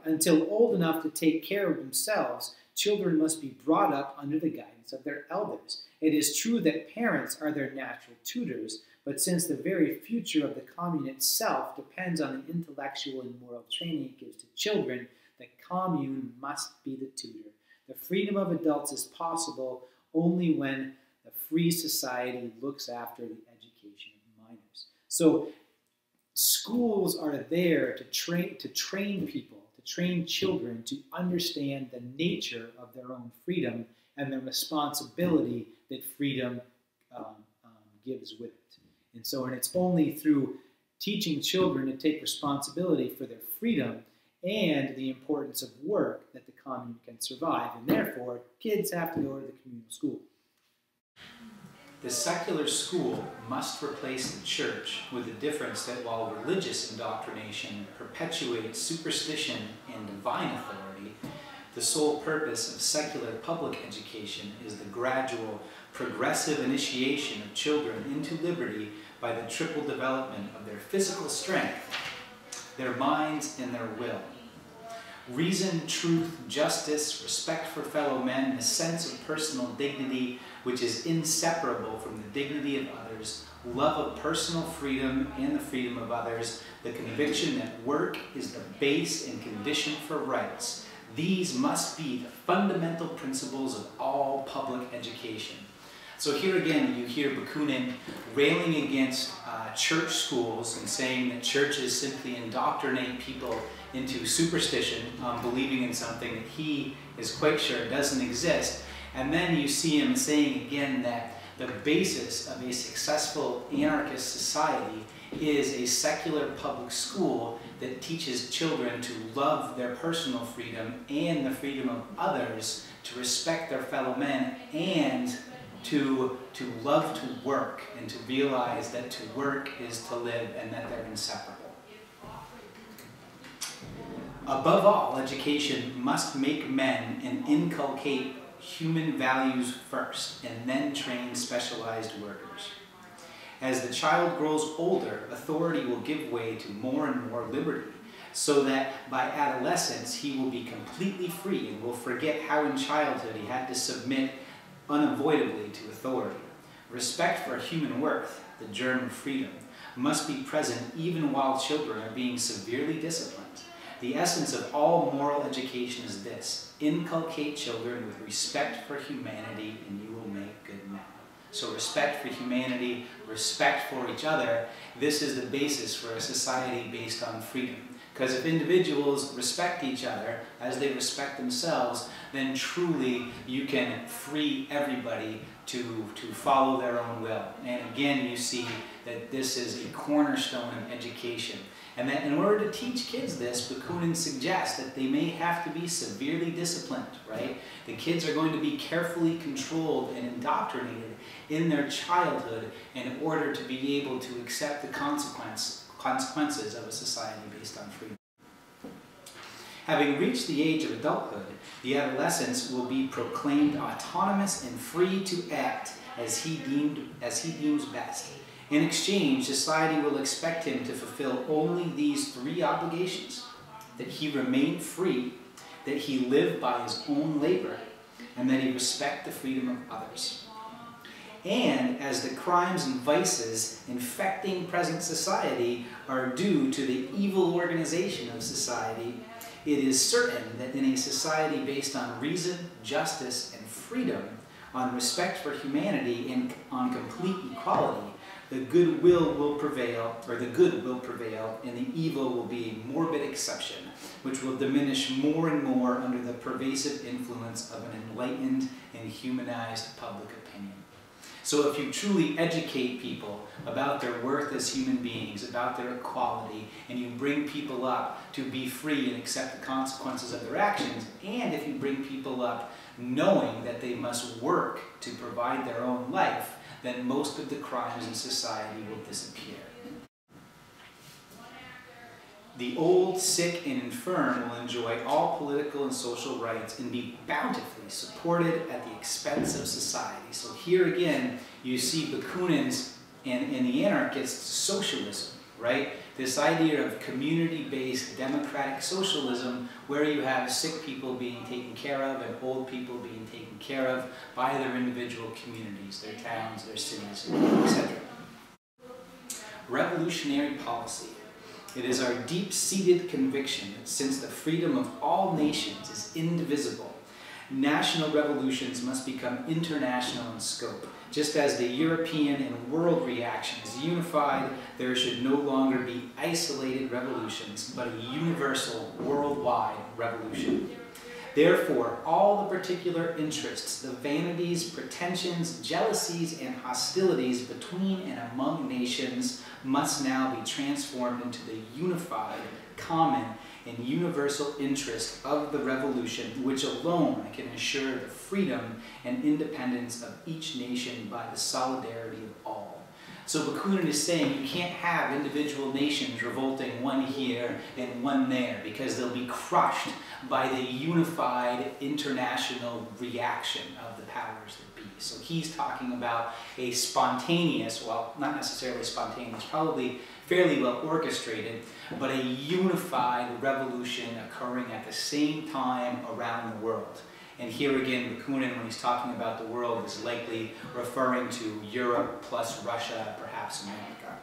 Until old enough to take care of themselves, children must be brought up under the guidance of their elders. It is true that parents are their natural tutors, but since the very future of the commune itself depends on the intellectual and moral training it gives to children, the commune must be the tutor. The freedom of adults is possible only when the free society looks after the education of minors. So schools are there to train people, to train children to understand the nature of their own freedom and the responsibility that freedom gives with it. And it's only through teaching children to take responsibility for their freedom and the importance of work that the commune can survive. And therefore, kids have to go to the communal school. The secular school must replace the church, with the difference that while religious indoctrination perpetuates superstition and divine authority, the sole purpose of secular public education is the gradual, progressive initiation of children into liberty by the triple development of their physical strength, their minds, and their will. Reason, truth, justice, respect for fellow men, a sense of personal dignity which is inseparable from the dignity of others, love of personal freedom and the freedom of others, the conviction that work is the base and condition for rights. These must be the fundamental principles of all public education. So here again, you hear Bakunin railing against church schools and saying that churches simply indoctrinate people into superstition, believing in something that he is quite sure doesn't exist. And then you see him saying again that the basis of a successful anarchist society is a secular public school that teaches children to love their personal freedom and the freedom of others, to respect their fellow men, and to love to work, and to realize that to work is to live and that they're inseparable. Above all, education must make men and inculcate human values first, and then train specialized workers. As the child grows older, authority will give way to more and more liberty, so that by adolescence he will be completely free and will forget how in childhood he had to submit unavoidably to authority. Respect for human worth, the germ of freedom, must be present even while children are being severely disciplined. The essence of all moral education is this: inculcate children with respect for humanity and you will make good men. So respect for humanity, respect for each other, this is the basis for a society based on freedom. Because if individuals respect each other as they respect themselves, then truly you can free everybody to follow their own will. And again, you see that this is a cornerstone of education. And that in order to teach kids this, Bakunin suggests that they may have to be severely disciplined, right? The kids are going to be carefully controlled and indoctrinated in their childhood in order to be able to accept the consequences of a society based on freedom. Having reached the age of adulthood, the adolescent will be proclaimed autonomous and free to act as he deems best. In exchange, society will expect him to fulfill only these three obligations: that he remain free, that he live by his own labor, and that he respect the freedom of others. And as the crimes and vices infecting present society are due to the evil organization of society, it is certain that in a society based on reason, justice, and freedom, on respect for humanity, and on complete equality, the good will prevail, and the evil will be a morbid exception, which will diminish more and more under the pervasive influence of an enlightened and humanized public opinion. So if you truly educate people about their worth as human beings, about their equality, and you bring people up to be free and accept the consequences of their actions, and if you bring people up knowing that they must work to provide their own life, then most of the crimes in society will disappear. The old, sick, and infirm will enjoy all political and social rights and be bountifully supported at the expense of society. So here again, you see Bakunin's and the anarchists' socialism, right? This idea of community-based democratic socialism where you have sick people being taken care of and old people being taken care of by their individual communities, their towns, their cities, etc. Revolutionary policy. It is our deep-seated conviction that since the freedom of all nations is indivisible, national revolutions must become international in scope. Just as the European and world reaction is unified, there should no longer be isolated revolutions, but a universal, worldwide revolution. Therefore, all the particular interests, the vanities, pretensions, jealousies, and hostilities between and among nations must now be transformed into the unified, common, and universal interest of the revolution, which alone can assure the freedom and independence of each nation by the solidarity of all. So Bakunin is saying you can't have individual nations revolting one here and one there because they'll be crushed by the unified international reaction of the powers that be. So he's talking about a spontaneous, well, not necessarily spontaneous, probably fairly well orchestrated, but a unified revolution occurring at the same time around the world. And here again, Bakunin, when he's talking about the world, is likely referring to Europe plus Russia, perhaps America.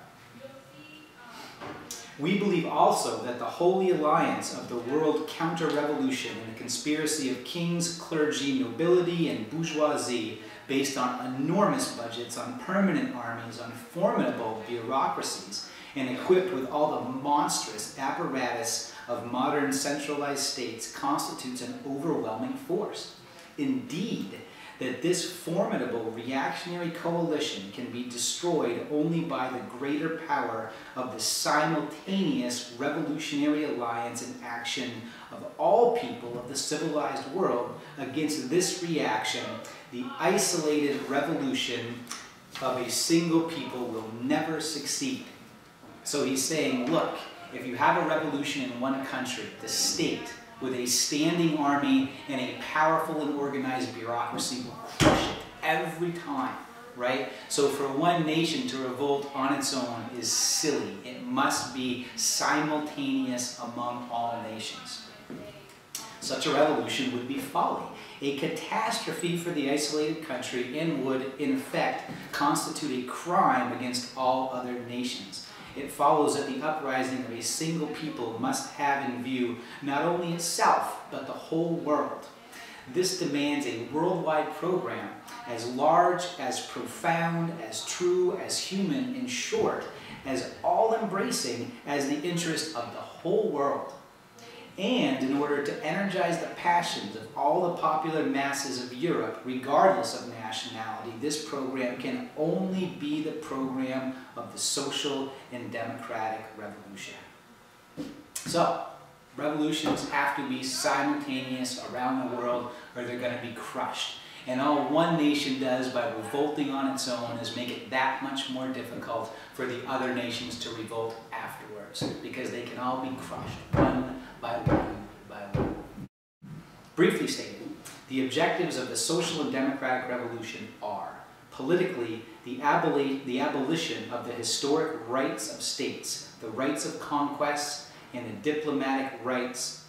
We believe also that the holy alliance of the world counter-revolution and the conspiracy of kings, clergy, nobility, and bourgeoisie based on enormous budgets, on permanent armies, on formidable bureaucracies, and equipped with all the monstrous apparatus of modern centralized states constitutes an overwhelming force. Indeed, that this formidable reactionary coalition can be destroyed only by the greater power of the simultaneous revolutionary alliance and action of all people of the civilized world against this reaction. The isolated revolution of a single people will never succeed. So he's saying, look, if you have a revolution in one country, the state, with a standing army and a powerful and organized bureaucracy will crush it every time, right? So for one nation to revolt on its own is silly. It must be simultaneous among all nations. Such a revolution would be folly, a catastrophe for the isolated country, and would, in effect, constitute a crime against all other nations. It follows that the uprising of a single people must have in view not only itself, but the whole world. This demands a worldwide program as large, as profound, as true, as human, in short, as all-embracing as the interest of the whole world. And in order to energize the passions of all the popular masses of Europe, regardless of nationality, this program can only be the program of the social and democratic revolution. So, revolutions have to be simultaneous around the world or they're going to be crushed. And all one nation does by revolting on its own is make it that much more difficult for the other nations to revolt afterwards, because they can all be crushed one by one by one. Briefly stated, the objectives of the social and democratic revolution are, politically, the abolition of the historic rights of states, the rights of conquest, and the diplomatic rights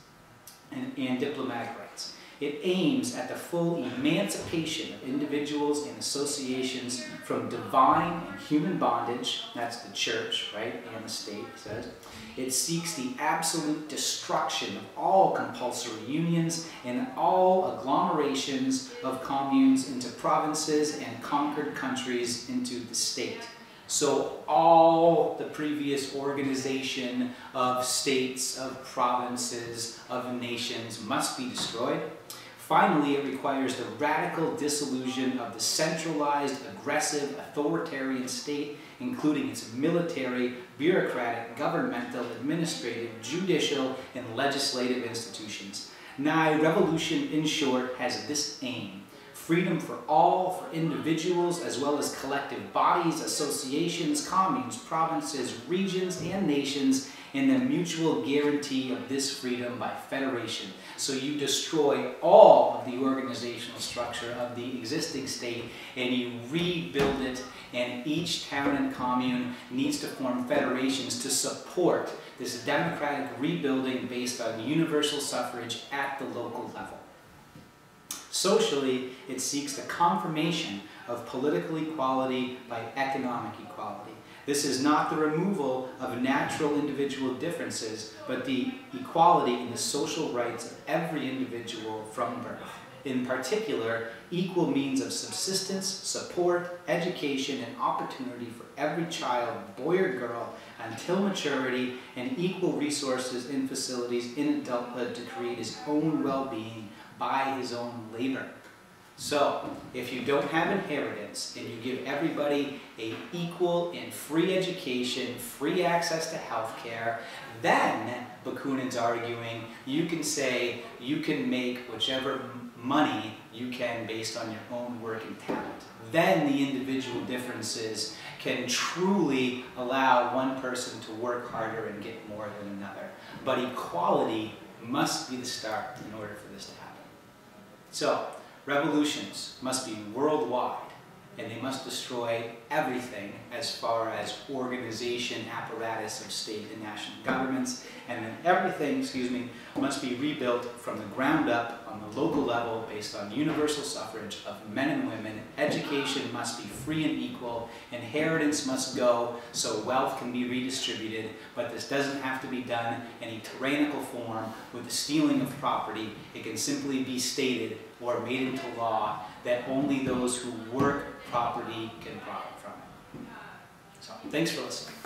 and diplomatic rights. It aims at the full emancipation of individuals and associations from divine and human bondage, that's the church, right, and the state says. It seeks the absolute destruction of all compulsory unions and all agglomerations of communes into provinces and conquered countries into the state. So all the previous organization of states, of provinces, of nations must be destroyed. Finally, it requires the radical dissolution of the centralized, aggressive, authoritarian state, including its military, bureaucratic, governmental, administrative, judicial, and legislative institutions. Now, revolution, in short, has this aim: freedom for all, for individuals, as well as collective bodies, associations, communes, provinces, regions, and nations, and the mutual guarantee of this freedom by federation. So you destroy all of the organizational structure of the existing state and you rebuild it, and each town and commune needs to form federations to support this democratic rebuilding based on universal suffrage at the local level. Socially, it seeks the confirmation of political equality by economic equality. This is not the removal of natural individual differences, but the equality in the social rights of every individual from birth. In particular, equal means of subsistence, support, education, and opportunity for every child, boy or girl, until maturity, and equal resources and facilities in adulthood to create his own well-being by his own labor. So, if you don't have inheritance and you give everybody an equal and free education, free access to health care, then, Bakunin's arguing, you can say you can make whichever money you can based on your own work and talent. Then the individual differences can truly allow one person to work harder and get more than another. But equality must be the start in order for this to happen. So, revolutions must be worldwide, and they must destroy everything as far as organization, apparatus of state and national governments, and then everything, must be rebuilt from the ground up on the local level based on universal suffrage of men and women. Education must be free and equal. Inheritance must go so wealth can be redistributed, but this doesn't have to be done in a tyrannical form with the stealing of property. It can simply be stated or made into law that only those who work property can profit from it. So, thanks for listening.